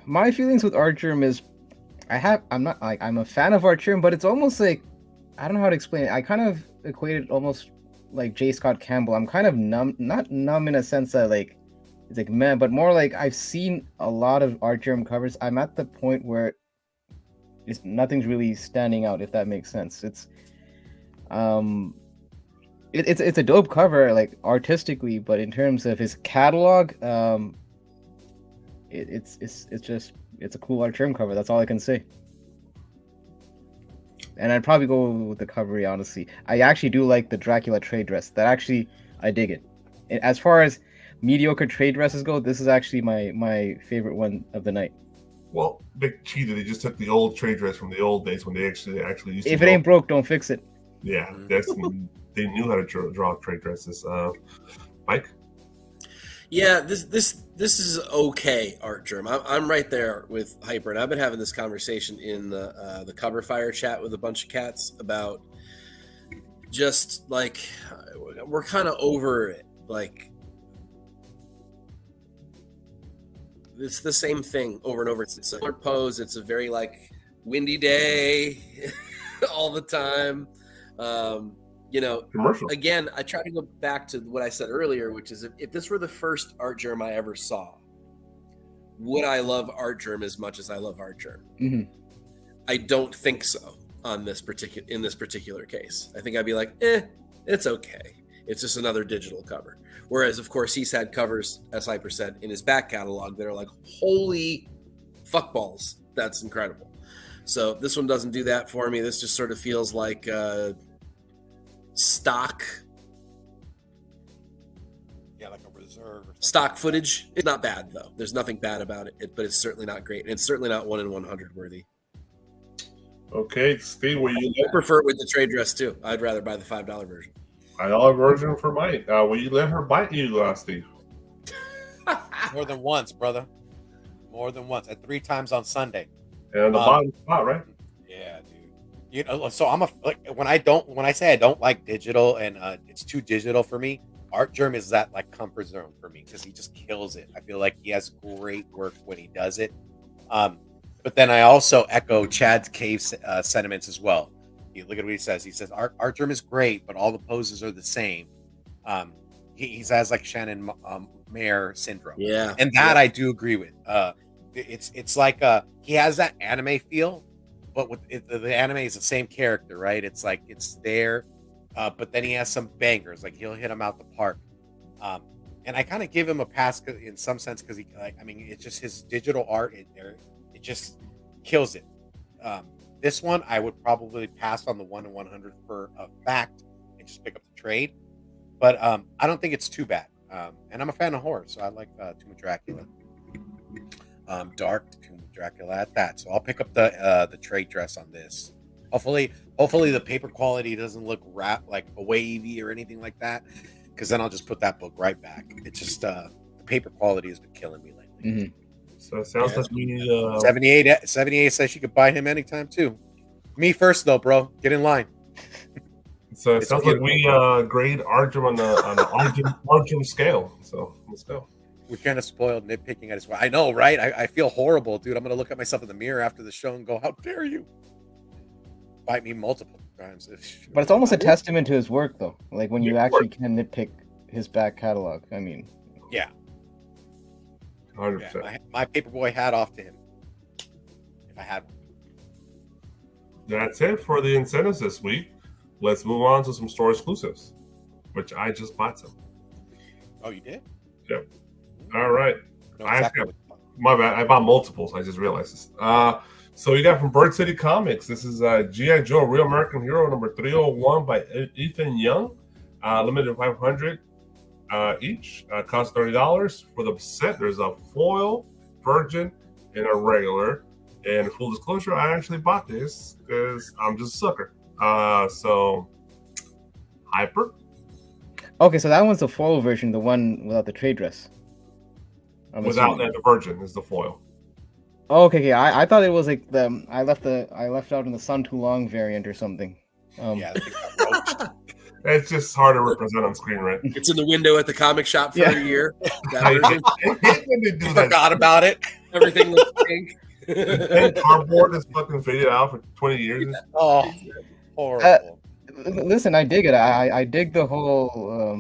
my feelings with Artgerm is I'm a fan of Artgerm, but it's almost like, I don't know how to explain it. I kind of equate it almost like J. Scott Campbell. I'm kind of not numb in a sense that like it's like meh, but more like I've seen a lot of Artgerm covers. I'm at the point where nothing's really standing out, if that makes sense. It's it's a dope cover, like artistically, but in terms of his catalog, it's a cool Artgerm cover. That's all I can say. And I'd probably go with the cover, honestly. I actually do like the Dracula trade dress. I dig it. As far as mediocre trade dresses go, this is actually my favorite one of the night. Well, they cheated. They just took the old trade dress from the old days when they actually used to. If it ain't broke, don't fix it. Yeah, they knew how to draw trade dresses. Mike? Yeah, this is okay, Artgerm. I'm right there with Hyper, and I've been having this conversation in the Cover Fire chat with a bunch of cats about just like we're kind of over it. Like it's the same thing over and over. It's a similar pose. It's a very like windy day all the time. Commercial. Again, I try to go back to what I said earlier, which is if this were the first Artgerm I ever saw, would I love Artgerm as much as I love Artgerm? Mm-hmm. I don't think so in this particular case. I think I'd be like, it's okay. It's just another digital cover. Whereas, of course, he's had covers, as Hyper said, in his back catalog that are like, holy fuckballs, that's incredible. So this one doesn't do that for me. This just sort of feels like stock. Yeah, like a reserve. Or stock footage. It's not bad, though. There's nothing bad about it, but it's certainly not great. And it's certainly not 1 in 100 worthy. Okay, Steve, I prefer it with the trade dress, too. I'd rather buy the $5 version. $5 version for Mike. Will you let her bite you, Steve? More than once, brother. More than once. At 3 times on Sunday. And the bottom spot, right? Yeah, dude. You know, so I'm when I say I don't like digital and it's too digital for me, Artgerm is that like comfort zone for me because he just kills it. I feel like he has great work when he does it. But then I also echo Chad's Cave sentiments as well. Look at what he says. He says Artgerm is great, but all the poses are the same. He has like Shannon Mayer syndrome. Yeah, and that I do agree with. It's like he has that anime feel, but with the anime is the same character, right? It's like it's there, but then he has some bangers. Like he'll hit them out the park. And I kind of give him a pass in some sense because it's just his digital art. It just kills it. This one I would probably pass on the 1 in 100 for a fact and just pick up the trade. But I don't think it's too bad. And I'm a fan of horror, so I like Tomb of Dracula. Dark Tomb of Dracula at that. So I'll pick up the trade dress on this. Hopefully the paper quality doesn't look like a wavy or anything like that, because then I'll just put that book right back. It's just the paper quality has been killing me lately. Mm-hmm. So it sounds like we 78 says she could buy him anytime too. Me first though, bro. Get in line. It So it It's sounds like we beautiful. grade Artgerm on the Artgerm scale. So let's go. We're kind of spoiled nitpicking at his. I know, right? I feel horrible, dude. I'm gonna look at myself in the mirror after the show and go, "How dare you?" Bite me multiple times. But it's almost a testament to his work, though. Like when you actually can nitpick his back catalog. I mean, yeah, 100%. yeah. My Paperboy hat off to him, if I had one. That's it for the incentives this week. Let's move on to some store exclusives, which I just bought some. Oh, you did? Yep. All right. I know exactly what you bought. My bad. I bought multiples. I just realized this. So you got from Bird City Comics. This is G.I. Joe Real American Hero number 301 by Ethan Young. Limited 500 each. Cost $30. For the set, there's a foil, virgin, and a regular. And full disclosure, I actually bought this because I'm just a sucker. So, Hyper. okay, so that one's the foil version, the one without the trade dress. Without that, the virgin is the foil. Oh, okay. I thought it was like the I left out in the sun too long variant or something. Yeah, I think got roached. It's just hard to represent on screen, right? It's in the window at the comic shop for a year. I hate when they do that. Forgot about it. Everything looks pink. And cardboard is fucking faded out for 20 years. Oh, horrible. Listen, I dig it. I dig the whole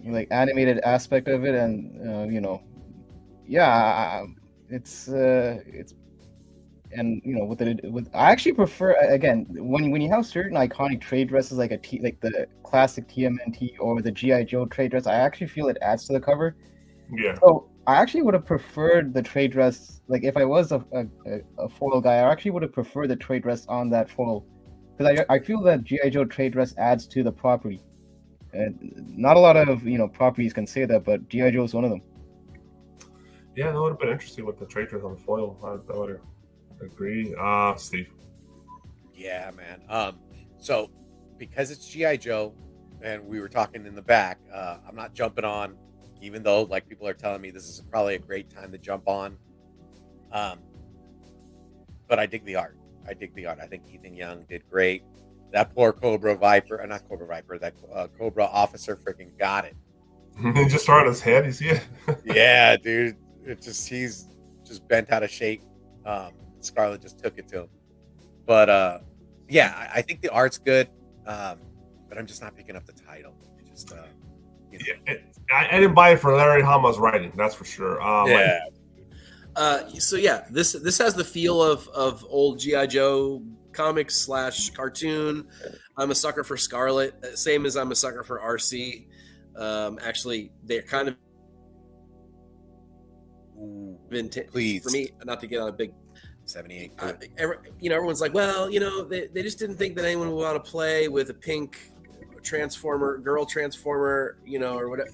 like animated aspect of it, and it's and with I actually prefer again when you have certain iconic trade dresses like like the classic TMNT or the GI Joe trade dress. I actually feel it adds to the cover. Yeah. So I actually would have preferred the trade dress. Like if I was a foil guy, I actually would have preferred the trade dress on that foil, because I feel that GI Joe trade dress adds to the property. Not a lot of properties can say that, but GI Joe is one of them. Yeah, that would have been interesting with the trade dress on the foil. I would agree. Steve. Yeah, man. So because it's GI Joe, and we were talking in the back, I'm not jumping on, even though like people are telling me this is probably a great time to jump on. But I dig the art. I think Ethan Young did great. That poor Cobra Viper, not Cobra Viper, that Cobra officer freaking got it. He just saw it on his head. You see it? Yeah, dude. He's just bent out of shape. Scarlett just took it to him. But yeah, I think the art's good. But I'm just not picking up the title. Yeah, I didn't buy it for Larry Hama's writing. That's for sure. Yeah. So yeah, this has the feel of old GI Joe comics / cartoon. I'm a sucker for Scarlet, same as I'm a sucker for RC. Actually, they're kind of Please. for me, not to get on a big 78. Everyone's like, well, they just didn't think that anyone would want to play with a pink girl transformer, or whatever.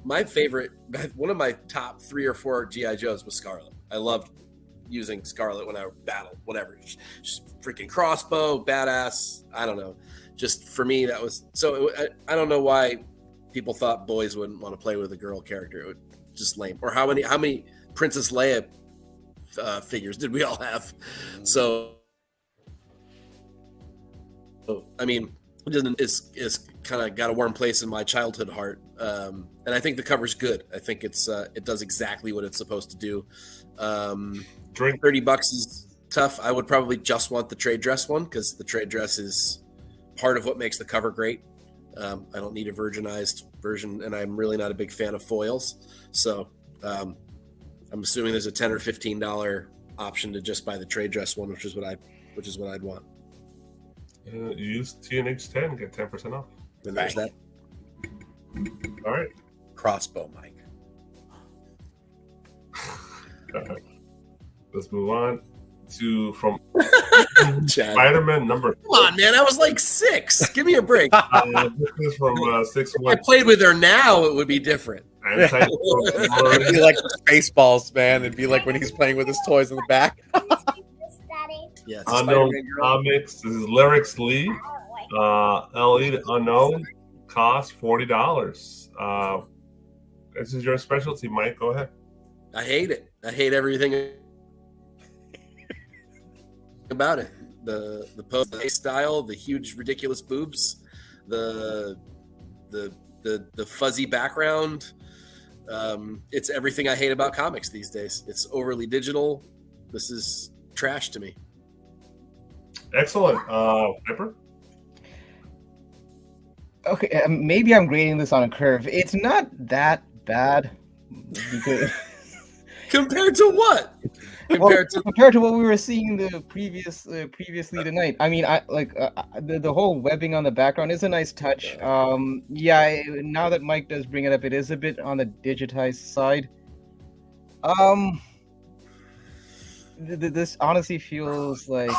My favorite, one of my top 3 or 4 GI Joes was Scarlet. I loved using Scarlet when I battled, whatever. Just freaking crossbow, badass. I don't know. Just for me, that was so. I don't know why people thought boys wouldn't want to play with a girl character. It was just lame. Or how many Princess Leia figures did we all have? So, I mean, it's kind of got a warm place in my childhood heart, and I think the cover's good. I think it does exactly what it's supposed to do. $30 is tough. I would probably just want the trade dress one, because the trade dress is part of what makes the cover great. I don't need a virginized version, and I'm really not a big fan of foils. So I'm assuming there's a $10 or $15 option to just buy the trade dress one, which is what I'd want. Use TNH10 and get 10% off. And there's that. All right. Crossbow, Mike. Let's move on from Chad. Spider-Man number. Come on, man! I was like 6. Give me a break. This is from 6 If I played with her now, it would be different. It'd be like Spaceballs, man. It'd be like when he's playing with his toys in the back. Yeah, Unknown Comics. This is Lyrics Lee. Elite Unknown. Cost $40. This is your specialty, Mike. Go ahead. I hate it. I hate everything about it. The pose style, the huge ridiculous boobs. the fuzzy background. It's everything I hate about comics these days. It's overly digital. This is trash to me. Excellent. Pepper? Okay, maybe I'm grading this on a curve. It's not that bad. Because... Compared to what? Compared to what we were seeing the previously tonight. I mean, I like the whole webbing on the background is a nice touch. Yeah, now that Mike does bring it up, it is a bit on the digitized side. This honestly feels like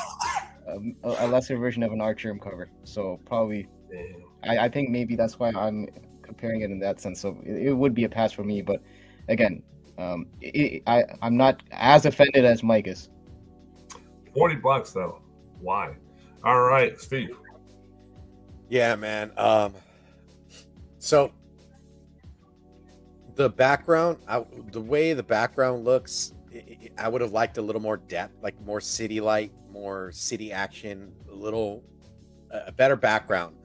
a lesser version of an Artgerm cover. So probably, I think maybe that's why I'm comparing it in that sense. So it would be a pass for me. But again, I'm not as offended as Mike is. $40 though. Why? All right, Steve. Yeah, man. So the background, the way the background looks, I would have liked a little more depth, like more city light, more city action, a better background.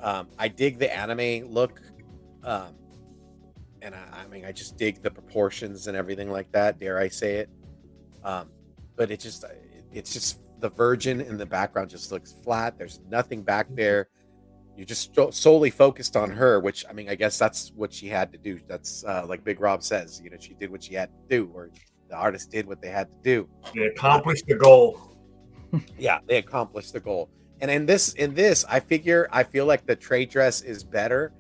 I dig the anime look. And I mean, I just dig the proportions and everything like that. Dare I say it? But it's just the Virgin in the background just looks flat. There's nothing back there. You're just solely focused on her, which I mean, I guess that's what she had to do. That's like Big Rob says, she did what she had to do, or the artist did what they had to do. They accomplished the goal. Yeah, they accomplished the goal. And in this, I feel like the trade dress is better,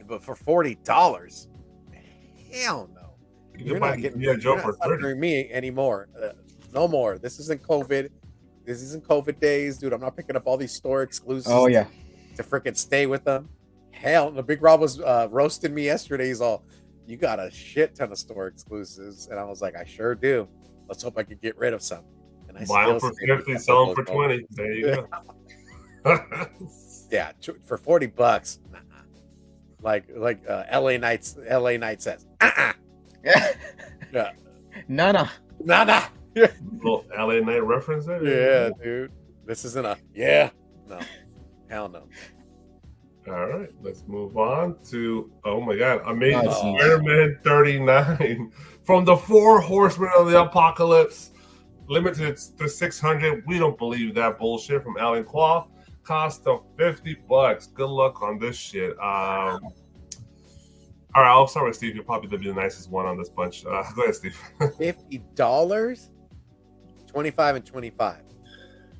but for $40. Hell no. You're not getting Joe for $30 me anymore. No more. This isn't COVID. This isn't COVID days, dude. I'm not picking up all these store exclusives. Oh yeah. To freaking stay with them. Hell, the Big Rob was roasting me yesterday. He's all, you got a shit ton of store exclusives, and I was like, I sure do. Let's hope I can get rid of some. And I buy them for 50, sell them for 20. There you go. Yeah, for $40. Like LA Knight says, yeah, Nana. Little LA Knight reference there. Yeah, dude. This isn't no, hell no. All right, let's move on to oh my god, Amazing Spider-Man 39 from the 4 Horsemen of the Apocalypse, limited to 600. We don't believe that bullshit from Alan Claw. Cost of $50. Good luck on this shit. All right, I'll start with Steve. You'll probably be the nicest one on this bunch. Go ahead, Steve. $50, 25 and 25,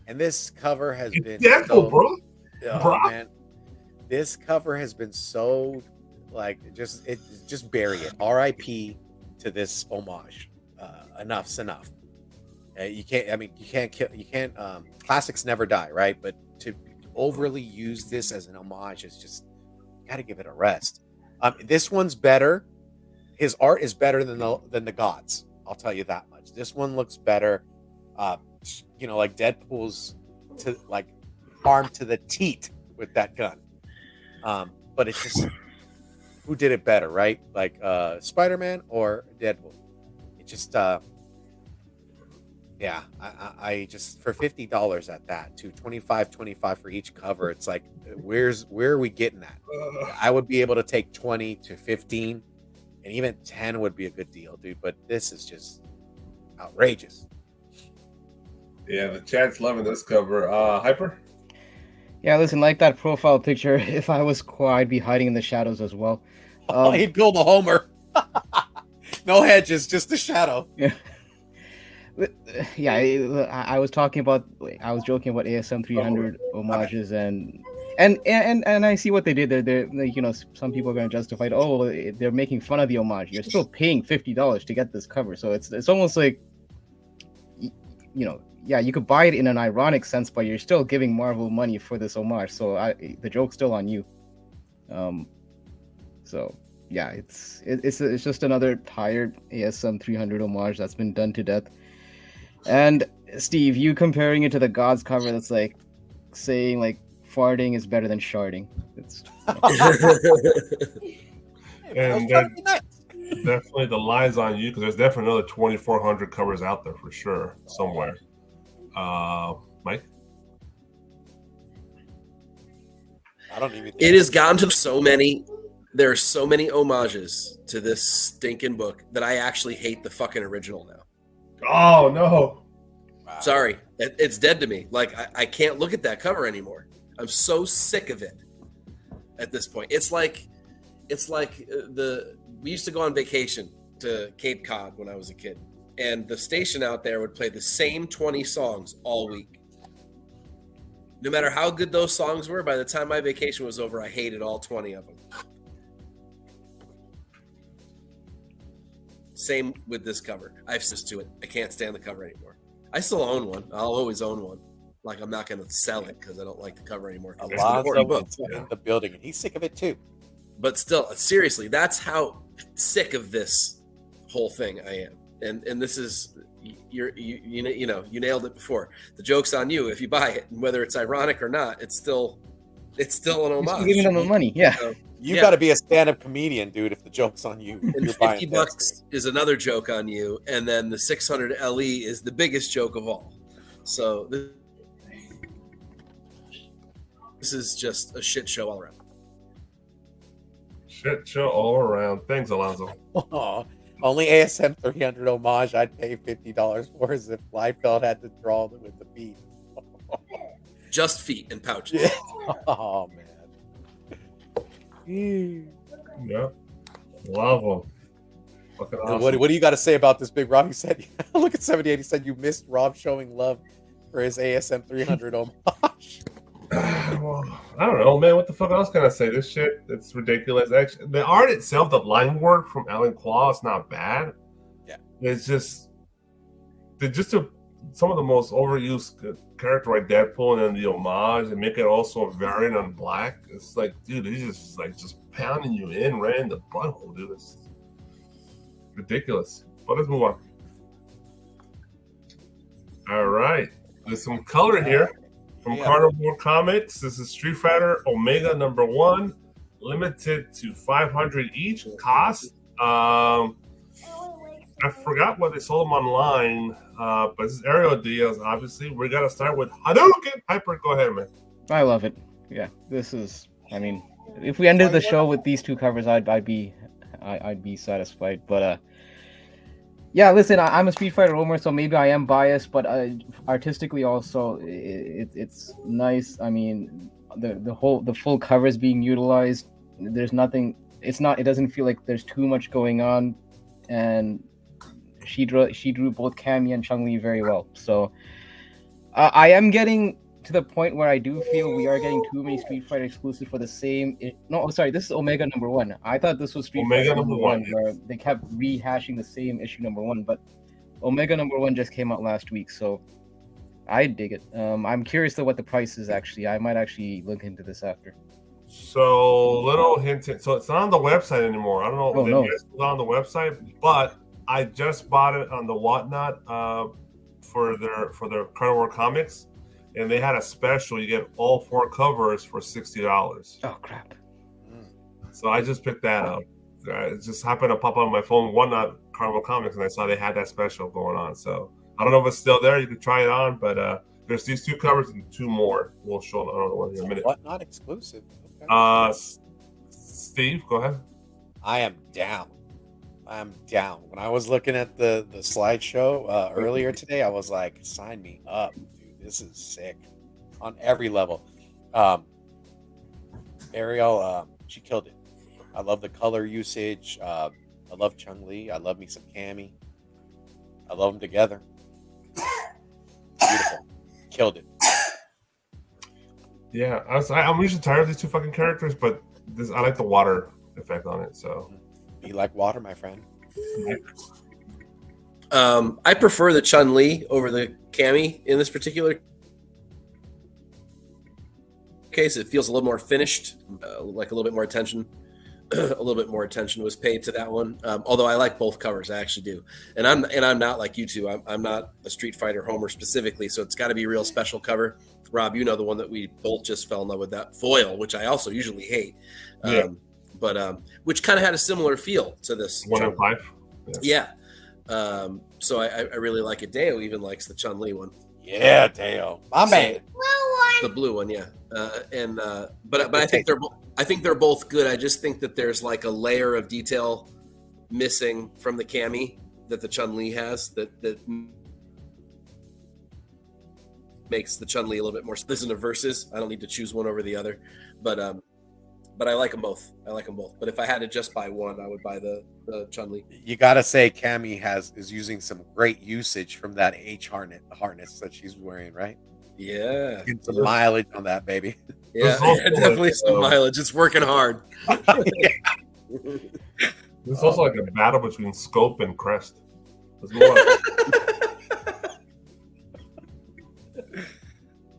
and this cover has been Deadpool, bro. Man, this cover has been so like just bury it. R.I.P. to this homage. Enough's enough. You can't. Classics never die, right? But to overly use this as an homage is just, got to give it a rest. This one's better. His art is better than the gods. I'll tell you that much. This one looks better. Like Deadpool's arm to the teat with that gun. But it's just, who did it better, right? Like Spider-Man or Deadpool? It just yeah, I just, for $50 at that, to $25 for each cover, it's like, where are we getting at? I would be able to take 20 to 15, and even 10 would be a good deal, dude. But this is just outrageous. Yeah, the chat's loving this cover. Hyper? Yeah, listen, like that profile picture, if I was Qua, I'd be hiding in the shadows as well. He'd build a Homer. No hedges, just the shadow. Yeah. Yeah, I was joking about ASM 300 homages and I see what they did. They're some people are going to justify it. Oh, they're making fun of the homage. You're still paying $50 to get this cover, so it's almost like, yeah, you could buy it in an ironic sense, but you're still giving Marvel money for this homage. So the joke's still on you. So yeah, it's just another tired ASM 300 homage that's been done to death. And Steve, you comparing it to the Gods cover, that's like saying like farting is better than sharding. It's and definitely the lies on you, because there's definitely another 2,400 covers out there for sure somewhere. Mike? I don't even. It has gone to so many. There are so many homages to this stinking book that I actually hate the fucking original now. Oh no! Wow. Sorry, it's dead to me. Like I can't look at that cover anymore. I'm so sick of it. At this point, it's like we used to go on vacation to Cape Cod when I was a kid, and the station out there would play the same 20 songs all week. No matter how good those songs were, by the time my vacation was over, I hated all 20 of them. Same with this cover. I've switched to it. I can't stand the cover anymore. I still own one. I'll always own one. Like, I'm not going to sell it because I don't like the cover anymore. Alonzo is in the building, and he's sick of it too. But still, seriously, that's how sick of this whole thing I am. And this is, you nailed it before. The joke's on you if you buy it, and whether it's ironic or not. It's still an homage. You're giving them the money, yeah. So, You got to be a stand-up comedian, dude. If the joke's on you, and you're $50 is another joke on you, and then the 600 LE is the biggest joke of all. So this is just a shit show all around. Shit show all around. Thanks, Alonzo. Oh, only ASM 300 homage I'd pay $50 for is if Liefeld had to draw them with the feet. Just feet and pouches. Yeah. Oh man. Yeah, love them. Fucking awesome. What do you got to say about this, Big Rob? He said, look at 78. He said you missed Rob showing love for his ASM 300 homage. Well, I don't know, man. What the fuck else can I say? This shit, it's ridiculous. Actually, the art itself, the line work from Alan Claw is not bad. Yeah, it's just some of the most overused character like Deadpool and then the homage and make it also a variant on Black. It's like, dude, he's just pounding you in right in the butthole, dude. It's ridiculous. But let's move on. All right, there's some color here. From Carnivore Comics, this is Street Fighter Omega #1, limited to 500 each. Cost, I forgot what they sold them online, but this is Ariel Diaz, obviously. We got to start with Hadouken! Hyper, go ahead, man. I love it. Yeah, this is, I mean, if we ended the show with these two covers, I'd be satisfied, but yeah, listen, I'm a Street Fighter owner, so maybe I am biased, but artistically also, it's nice. I mean, the full cover is being utilized. There's nothing. It doesn't feel like there's too much going on, and she drew both Cammy and Chun-Li very well. So I am getting to the point where I do feel we are getting too many Street Fighter exclusives for the same. This is Omega #1. I thought this was Street Fighter #1, where they kept rehashing the same issue #1, but Omega #1 just came out last week, so I dig it. I'm curious to what the price is actually. I might actually look into this after. So little hint. So it's not on the website anymore. I don't know if it's on the website, but I just bought it on the Whatnot for their Carnivore Comics. And they had a special. You get all 4 covers for $60. Oh, crap. So I just picked that up. It just happened to pop on my phone, Whatnot Carnival Comics, and I saw they had that special going on. So I don't know if it's still there. You can try it on, but there's these 2 covers and 2 more. We'll show them. I don't know what in a minute. Whatnot exclusive. Okay. Steve, go ahead. I am down. When I was looking at the slideshow earlier today, I was like, sign me up. This is sick on every level. Ariel, she killed it. I love the color usage. I love Chun-Li. I love me some Cammy. I love them together. Beautiful. Killed it. Yeah, I'm usually tired of these 2 fucking characters, but I like the water effect on it. So be like water, my friend. I prefer the Chun-Li over the Cammy in this particular case. It feels a little more finished, like a little bit more attention. A little bit more attention was paid to that one. Although I like both covers, I actually do. And I'm not like you two. I'm not a Street Fighter homer specifically, so it's got to be a real special cover. Rob, you know the one that we both just fell in love with, that foil, which I also usually hate, but which kind of had a similar feel to this 1 in 5. Yeah. So I really like it. Deo even likes the Chun-Li one. Yeah, Dale, my man. The blue one, yeah. But I think they're both good. I just think that there's like a layer of detail missing from the cami that the Chun-Li has that makes the Chun-Li a little bit more. This isn't a versus. I don't need to choose one over the other, but I like them both. But if I had to just buy one, I would buy the Chun-Li. You gotta say, Cammy is using some great usage from that H harness that she's wearing, right? Yeah, Getting some mileage on that baby. Yeah, definitely some mileage. It's working hard. There's also like a battle between Scope and Crest. There's more.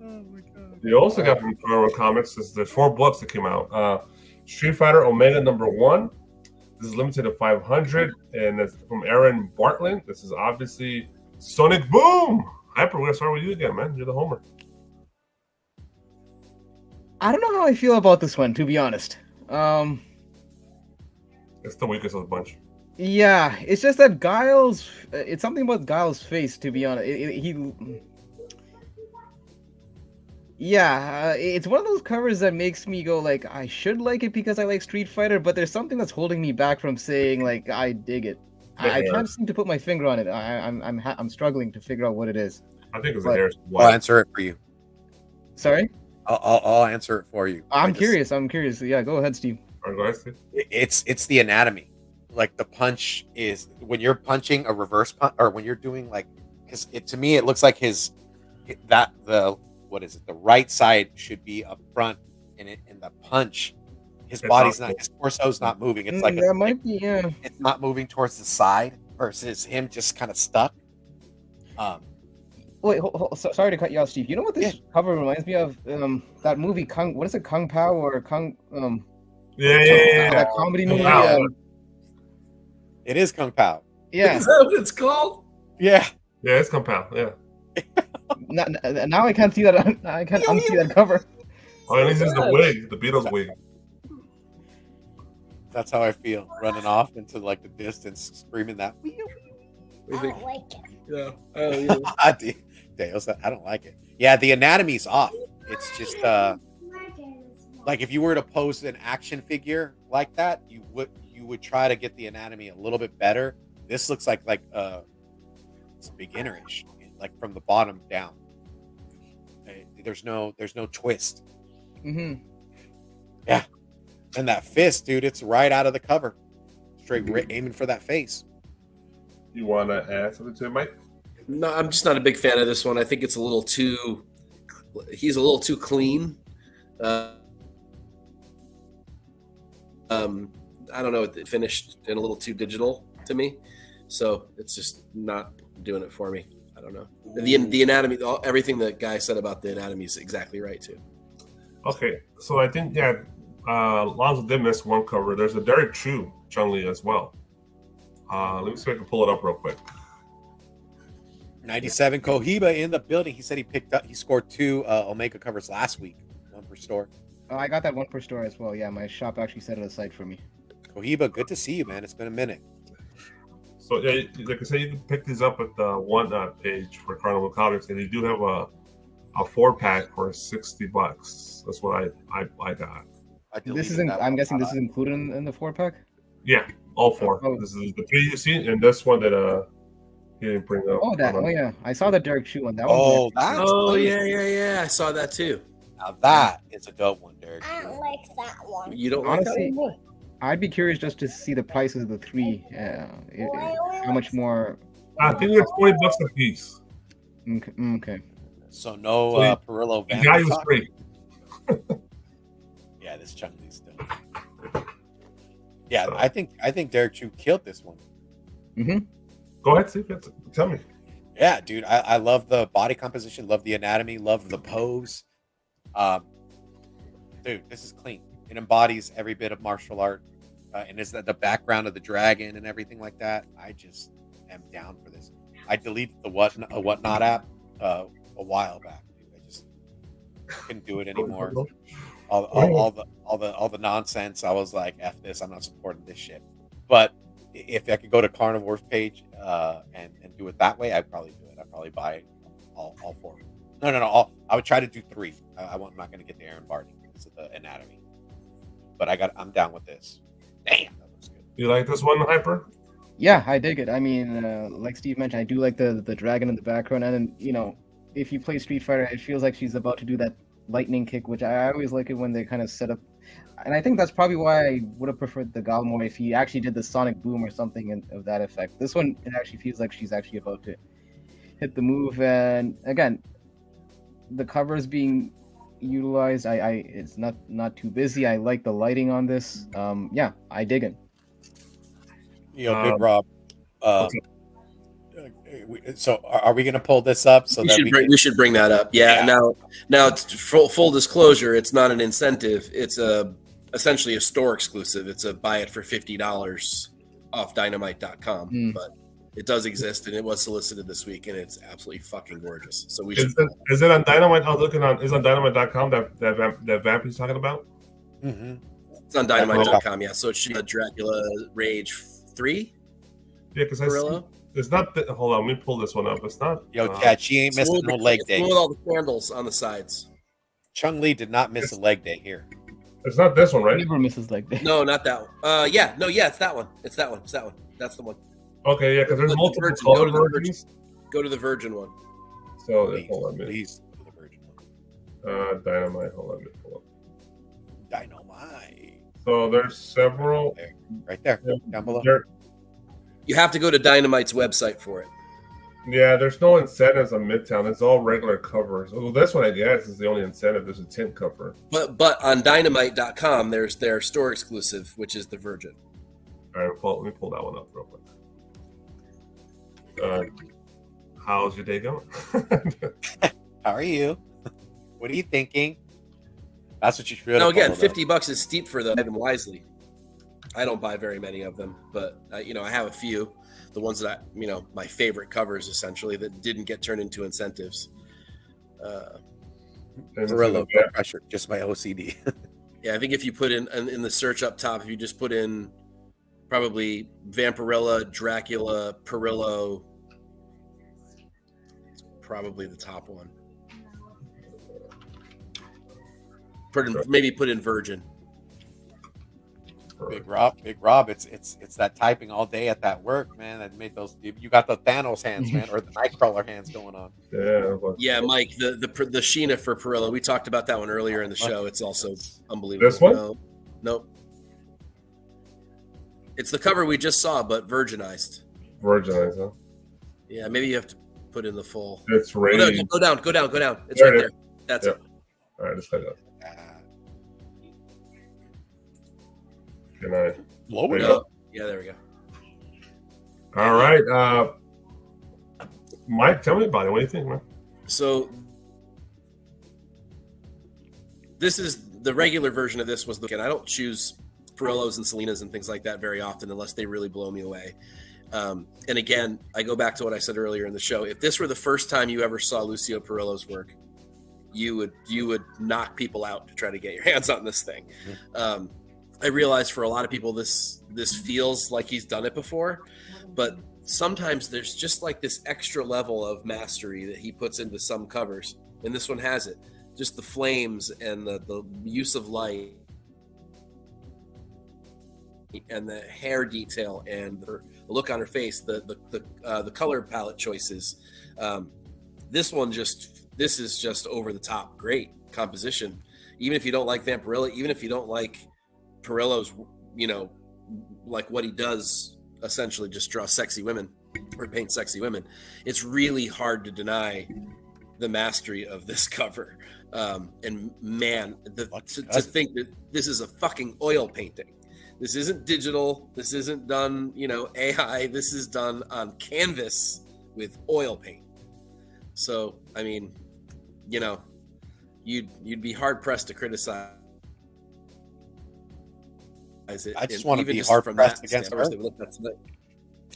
Oh my god! You also got from Marvel Comics. There's 4 books that came out. Street Fighter Omega #1. This is limited to 500, and it's from Aaron Bartlett. This is obviously Sonic Boom. Hyper, we're gonna start with you again, man. You're the homer. I don't know how I feel about this one, to be honest. It's the weakest of the bunch. Yeah, it's just that Guile's. It's something about Guile's face, to be honest. It's one of those covers that makes me go like, I should like it because I like Street Fighter, but there's something that's holding me back from saying like I dig it. I can't seem to put my finger on it. I'm struggling to figure out what it is. I think it's the hair. I'll answer it for you. Sorry? I'll answer it for you. I'm curious. Yeah, go ahead, Steve. All right, go ahead, Steve. It's the anatomy. Like the punch is when you're punching a reverse punch, or when you're doing like, because to me it looks like the right side should be up front, and the punch, his torso's not moving. It's like that might be, yeah. It's not moving towards the side versus him just kind of stuck. Wait, sorry to cut you off, Steve. You know what this cover reminds me of? That movie Kung. What is it, Kung Pao or Kung? Yeah. That comedy movie. It is Kung Pao. Yeah. Is that what it's called? Yeah. Yeah, it's Kung Pao. Yeah. Now I can't see that. I can't unsee that cover. Oh, at least it's the wig, the Beatles wig. That's how I feel, running off into like the distance, screaming that. I don't like it. Yeah. Oh, yeah. Dale said, I don't like it. Yeah, the anatomy's off. It's just like if you were to pose an action figure like that, you would try to get the anatomy a little bit better. This looks like it's beginnerish, like from the bottom down. There's no twist. Mm-hmm. Yeah, and that fist, dude, it's right out of the cover, straight aiming for that face. You want to add something to it, Mike? No, I'm just not a big fan of this one. I think it's a little too. He's a little too clean. I don't know. It finished in a little too digital to me, so it's just not doing it for me. I don't know. The anatomy, everything the guy said about the anatomy is exactly right too. Okay, so I think Lonzo did miss one cover. There's a Derek Chu Chun-Li as well. Let me see if I can pull it up real quick. 97 Cohiba in the building. He said he scored 2 Omega covers last week, 1 per store. Oh, I got that 1 per store as well. Yeah, my shop actually set it aside for me. Cohiba, good to see you, man. It's been a minute. So yeah, like I said, you can pick these up at the one page for Carnival Comics, and you do have a 4-pack for $60. That's what I got. I'm guessing this is included in the 4-pack. Yeah, all 4. Oh. This is the 3 you see, and this one that he didn't bring up. Oh yeah, I saw the Derek Chu one. Yeah. I saw that too. Now that is a dope one, Derek. I don't like that one. You don't Honestly, like that one? I'd be curious just to see the prices of the 3. How much more? I think it's $20 a piece. Okay. So no Perillo. The guy was great. Yeah, this Chun-Li still. Yeah, I think Derek Chu killed this one. Mm-hmm. Go ahead, Steve. Tell me. Yeah, dude, I love the body composition, love the anatomy, love the pose. Dude, this is clean. It embodies every bit of martial art, and is that the background of the dragon and everything like that. I just am down for this. I deleted the Whatnot app a while back. Dude. I just couldn't do it anymore. All the nonsense. I was like, F this. I'm not supporting this shit. But if I could go to Carnivore's page and do it that way, I'd probably do it. I'd probably buy all four. No. I would try to do 3. I'm not going to get the Aaron Barney because of the anatomy. But I'm down with this. Damn, that looks good. You like this one, Hyper? Yeah, I dig it. I mean, like Steve mentioned, I do like the dragon in the background, and then, you know, if you play Street Fighter, it feels like she's about to do that lightning kick, which I always like it when they kind of set up. And I think that's probably why I would have preferred the Goblin more if he actually did the sonic boom or something of that effect. This one, it actually feels like she's actually about to hit the move, and again, the cover is being utilized. It's not too busy. I like the lighting on this. Yeah, I dig it. Big Rob. So are we going to pull this up so we should bring that up? Yeah. Now, full disclosure, it's not an incentive. It's essentially a store exclusive. It's a buy it for $50 off dynamite.com, but it does exist, and it was solicited this week, and it's absolutely fucking gorgeous. So we should. Is it on Dynamite? I was looking on. Is on Dynamite.com that Vamp he's talking about? Mm-hmm. It's on Dynamite.com. Yeah. So it should be Dracula Rage 3. Yeah, because it's not. Hold on, let me pull this one up. It's not. Yo, Chad, she ain't missing no leg day. With all the candles on the sides. Chung Lee did not miss a leg day here. It's not this one, right? Never misses leg day. No, not that one. Yeah, it's that one. It's that one. That's the one. Okay, yeah, because there's multiple color versions. Go to the Virgin one. So hold on a minute. Please go to the Virgin one. Dynamite. Hold on a minute. Dynamite. So there's several. Right there, down below. You have to go to Dynamite's website for it. Yeah, there's no incentives on Midtown. It's all regular covers. Well, this one I guess is the only incentive. There's a tint cover. But on Dynamite.com, there's their store exclusive, which is the Virgin. All right, let me pull that one up real quick. How's your day going? How are you? What are you thinking? That's what you should. Now again, $50 is steep for them. Buy them wisely. I don't buy very many of them, but I have a few. The ones that my favorite covers essentially that didn't get turned into incentives. Vampirella, no pressure, just my OCD. Yeah, I think if you put in the search up top, if you just put in probably Vampirella, Dracula, Perillo, it's probably the top one. Maybe put in Virgin. Big Rob, it's that typing all day at that work, man. That made those. You got the Thanos hands, man, or the Nightcrawler hands going on. Yeah, Mike, the Sheena for Perillo. We talked about that one earlier in the show. It's also unbelievable. This one? Nope. It's the cover we just saw, but virginized. Virginized, huh? Yeah, maybe you have to put in the full. It's ready. Go down. It's right there. That's it. All right, let's go down. Can I blow it up? Yeah, there we go. All right, Mike, tell me about it. What do you think, man? So this is the regular version of this. And I don't choose Perillos and Selenas and things like that very often unless they really blow me away. And again, I go back to what I said earlier in the show. If this were the first time you ever saw Lucio Perillo's work, you would knock people out to try to get your hands on this thing. I realize for a lot of people this feels like he's done it before, but sometimes there's just like this extra level of mastery that he puts into some covers, and this one has it. Just the flames and the use of light and the hair detail and the look on her face, the color palette choices. This is just over the top great composition. Even if you don't like Vampirella, even if you don't like Perillo's, like what he does, essentially just draw sexy women or paint sexy women. It's really hard to deny the mastery of this cover. And man, to think that this is a fucking oil painting. This isn't digital. This isn't done, AI. This is done on canvas with oil paint. So, I mean, you'd be hard pressed to criticize it. I just want to be hard pressed against her.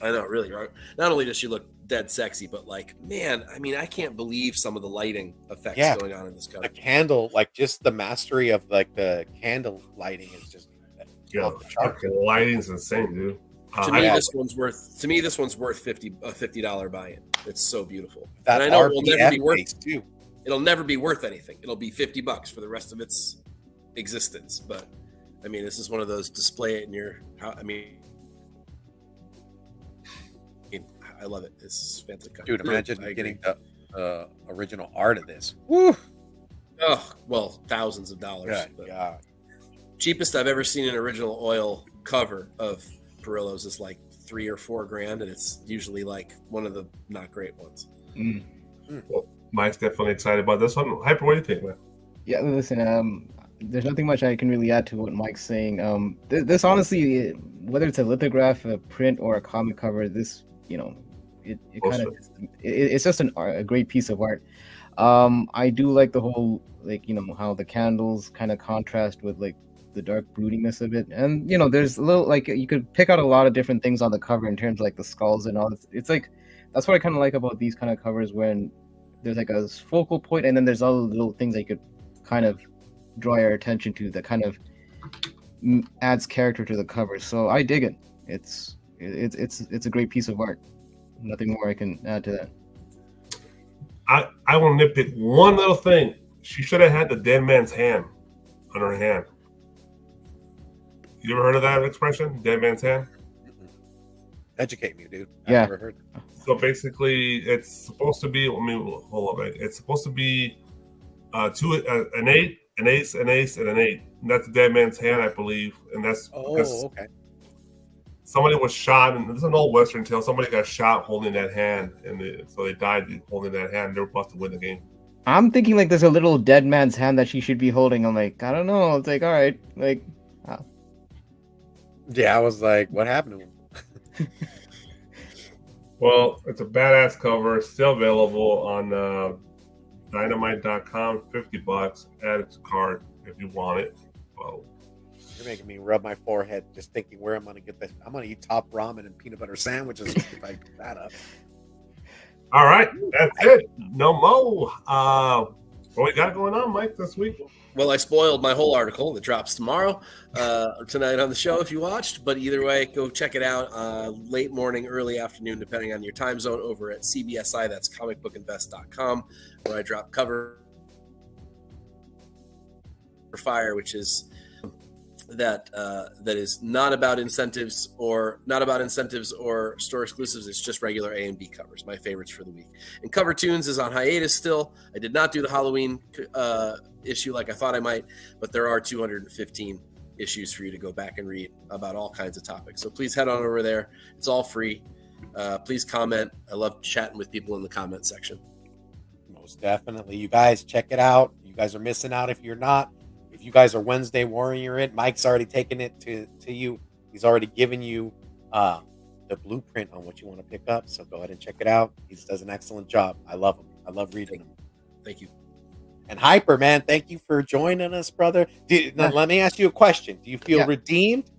I know, really. Right? Not only does she look dead sexy, but man, I mean, I can't believe some of the lighting effects going on in this cover. The candle, just the mastery of the candle lighting is just off the chart. Lighting's insane, dude. To me, this one's worth $50 buy-in. It's so beautiful. That And I know it will never be RPF worth base too. it'll never be worth anything. It'll be $50 for the rest of its existence. But I mean, this is one of those display it in your house. I mean, I love it. This is fantastic. Dude, imagine getting the original art of this. Woo! Oh, well, thousands of dollars. Good God. Cheapest I've ever seen an original oil cover of Perillos is like $3 or $4 grand, and it's usually like one of the not great ones. Well, Mike's definitely excited about this one. Hyper, what do you think, man? Yeah, listen, there's nothing much I can really add to what Mike's saying. This honestly, whether it's a lithograph, a print, or a comic cover, this, you know, it kind of, it's just a great piece of art. I do like the whole, like, you know, how the candles kind of contrast with like the dark broodiness of it, and you know, there's a little, like, you could pick out a lot of different things on the cover in terms of like the skulls and all this. It's like, that's what I kind of like about these kind of covers, when there's like a focal point and then there's all the little things that you could kind of draw your attention to that kind of adds character to the cover. So I dig it. It's a great piece of art. Nothing more I can add to that. I want to nitpick one little thing. She should have had the dead man's hand on her hand. You ever heard of that expression, dead man's hand? Educate me, dude. Yeah. I've never heard. So basically, it's supposed to be. Hold on. It's supposed to be an 8, an ace, an ace, and an 8. And that's the dead man's hand, I believe. And that's because okay. somebody was shot, and this is an old Western tale. Somebody got shot holding that hand, and so they died holding that hand. They were supposed to win the game. I'm thinking like there's a little dead man's hand that she should be holding. I'm like, I don't know. It's like, all right, like. Yeah, I was like, what happened to him? Well, it's a badass cover. Still available on dynamite.com. $50. Add it to cart if you want it. Well, You're making me rub my forehead just thinking where I'm going to get this. I'm going to eat top ramen and peanut butter sandwiches if I pick that up. all right, that's it. No more. What we got going on, Mike, this week? Well, I spoiled my whole article that drops tomorrow, tonight on the show if you watched. But either way, go check it out late morning, early afternoon, depending on your time zone, over at CBSI. That's comicbookinvest.com, where I drop Cover for Fire, which is that is not about incentives or store exclusives. It's just regular A and B covers, my favorites for the week. And Cover Tunes is on hiatus still. I did not do the Halloween issue like I thought I might, but there are 215 issues for you to go back and read about all kinds of topics. So please head on over there. It's all free. Please comment. I love chatting with people in the comment section. Most definitely. You guys check it out. You guys are missing out if you're not. If you guys are Wednesday Warrior it, Mike's already taken it to you. He's already given you the blueprint on what you want to pick up. So go ahead and check it out. He does an excellent job. I love him. I love reading him. Thank you. And Hyper, man, thank you for joining us, brother. Now, let me ask you a question. Do you feel redeemed?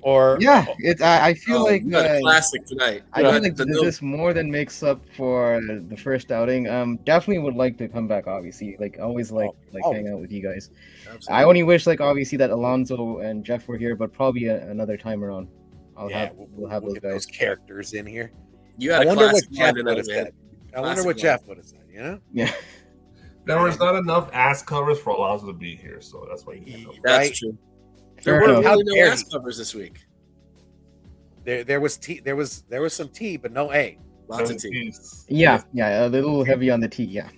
Or I feel like a classic tonight. I feel like this more than makes up for the first outing. Definitely would like to come back. Obviously, like always, hang out with you guys. Absolutely. I only wish, like, obviously that Alonzo and Jeff were here, but probably another time around. We'll have those guys. Those characters in here. You had I a wonder classic what Jeff line would have tonight, said. I wonder what Jeff would have said. You know? Yeah. There was not enough ass covers for Alonzo to be here, so that's why you know. That's true. Fair There were enough. really no ass covers this week. There was T. There was some T, but no A. Lots of T. Yeah, a little heavy on the T. Yeah.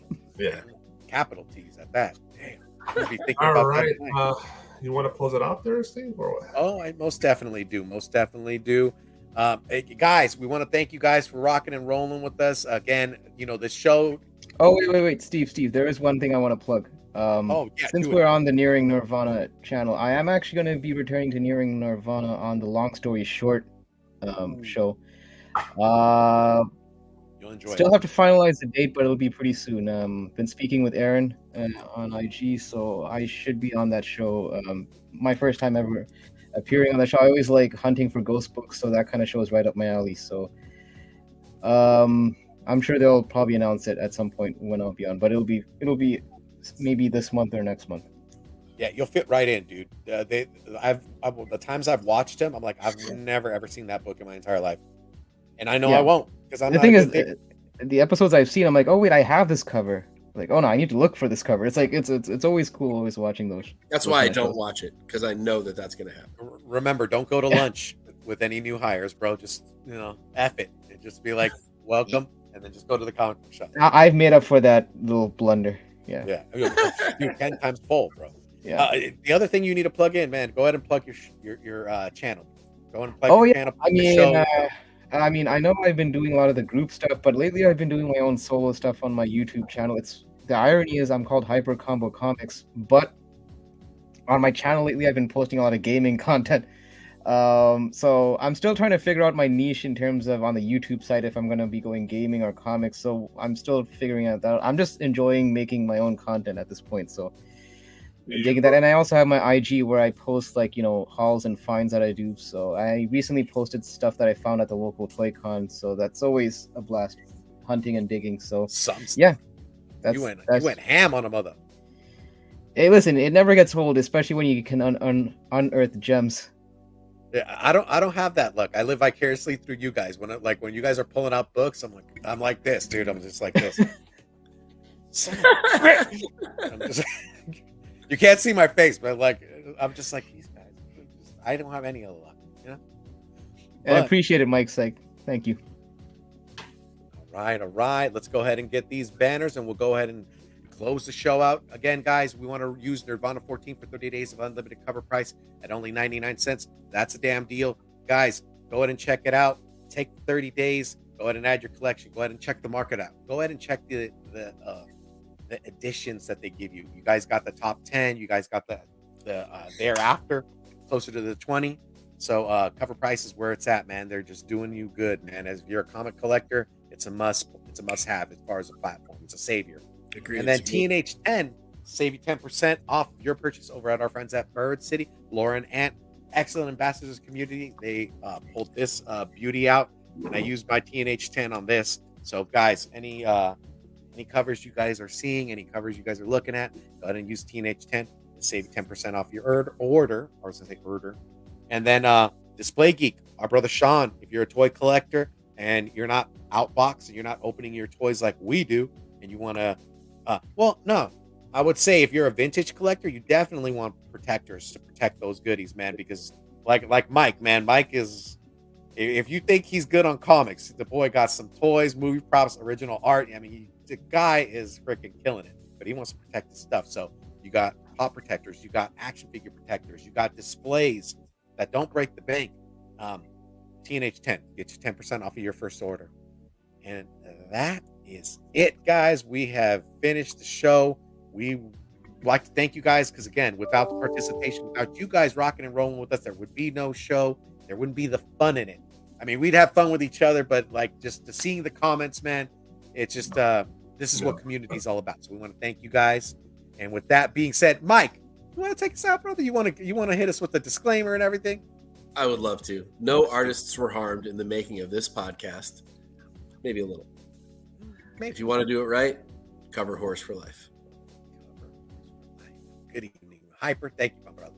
Capital T's at that. Damn. I'll be thinking All about right. that tonight. You want to close it off there, Steve, or what? Oh, I most definitely do. Hey, guys, we want to thank you guys for rocking and rolling with us again. You know, the show. Oh, wait, Steve. There is one thing I want to plug. Since we're on the Nearing Nirvana channel, I am actually going to be returning to Nearing Nirvana on the Long Story Short show. You'll enjoy Still it. have to finalize the date, but it'll be pretty soon. Been speaking with Aaron on IG, so I should be on that show. My first time ever appearing on the show. I always like hunting for ghost books, so that kind of show is right up my alley. So I'm sure they'll probably announce it at some point when I'll be on, but it'll be maybe this month or next month. Yeah, you'll fit right in, dude. The times I've watched him, I'm like, I've never ever seen that book in my entire life, and I know I won't, because I'm The not thing a is, good the episodes I've seen, I'm like, oh wait, I have this cover. Like, oh no, I need to look for this cover. It's like it's always cool always watching those. That's those why I kind of don't shows. watch it, because I know that that's going to happen. Remember, don't go to lunch with any new hires, bro. Just F it. And just be like, welcome, and then just go to the comic book shop. I've made up for that little blunder. Yeah. Yeah, you're 10 times full, bro. Yeah. The other thing you need to plug in, man, go ahead and plug your channel. Go and plug Oh your yeah. channel. I plug the mean, show. I mean, I know I've been doing a lot of the group stuff, but lately I've been doing my own solo stuff on my YouTube channel. It's the irony is I'm called Hyper Combo Comics, but on my channel lately I've been posting a lot of gaming content. So I'm still trying to figure out my niche in terms of on the YouTube side if I'm gonna be going gaming or comics. So I'm still figuring out that. I'm just enjoying making my own content at this point. So I'm digging that, and I also have my IG where I post like hauls and finds that I do. So I recently posted stuff that I found at the local toy con. So that's always a blast, hunting and digging. So yeah, you went ham on a mother. Hey, listen, it never gets old, especially when you can unearth gems. Yeah, I don't have that luck. I live vicariously through you guys. When you guys are pulling out books, I'm like this, dude. I'm just like this. You can't see my face, but I'm just like these guys. I don't have any of the luck, And I appreciate it, Mike's like, thank you. All right. Let's go ahead and get these banners, and we'll go ahead and close the show out. Again, guys, we want to use Nirvana 14 for 30 days of unlimited cover price at only 99 cents. That's a damn deal. Guys, go ahead and check it out. Take 30 days. Go ahead and add your collection. Go ahead and check the market out. Go ahead and check the editions that they give you. You guys got the top 10. You guys got the thereafter, closer to the 20. So cover price is where it's at, man. They're just doing you good, man. As if you're a comic collector, it's a must have as far as a platform. It's a savior. Agreed. And then TNH 10 save you 10% off your purchase over at our friends at Bird City. Laura and Ant, excellent ambassadors of the community. They pulled this beauty out, and I used my TNH 10 on this. So guys, any covers you guys are seeing, any covers you guys are looking at, go ahead and use TNH 10 to save you 10% off your order. I was gonna say order. And then Display Geek, our brother Sean, if you're a toy collector and you're not outboxed and you're not opening your toys like we do, and you want to I would say if you're a vintage collector, you definitely want protectors to protect those goodies, man, because like Mike, man, Mike is, if you think he's good on comics, the boy got some toys, movie props, original art. I mean, the guy is freaking killing it, but he wants to protect his stuff. So you got pop protectors, you got action figure protectors, you got displays that don't break the bank. TNH 10 get you 10% off of your first order. And that is it, guys. We have finished the show. We like to thank you guys, because again, without the participation, without you guys rocking and rolling with us, there would be no show. There wouldn't be the fun in it. I mean, we'd have fun with each other, but just to seeing the comments, man, it's just this is what community is all about. So we want to thank you guys. And with that being said, Mike, you want to take us out, brother? You want to hit us with the disclaimer and everything? I would love to. No artists were harmed in the making of this podcast. Maybe a little. Maybe. If you want to do it right, cover horse for life. Good evening, Hyper. Thank you, my brother.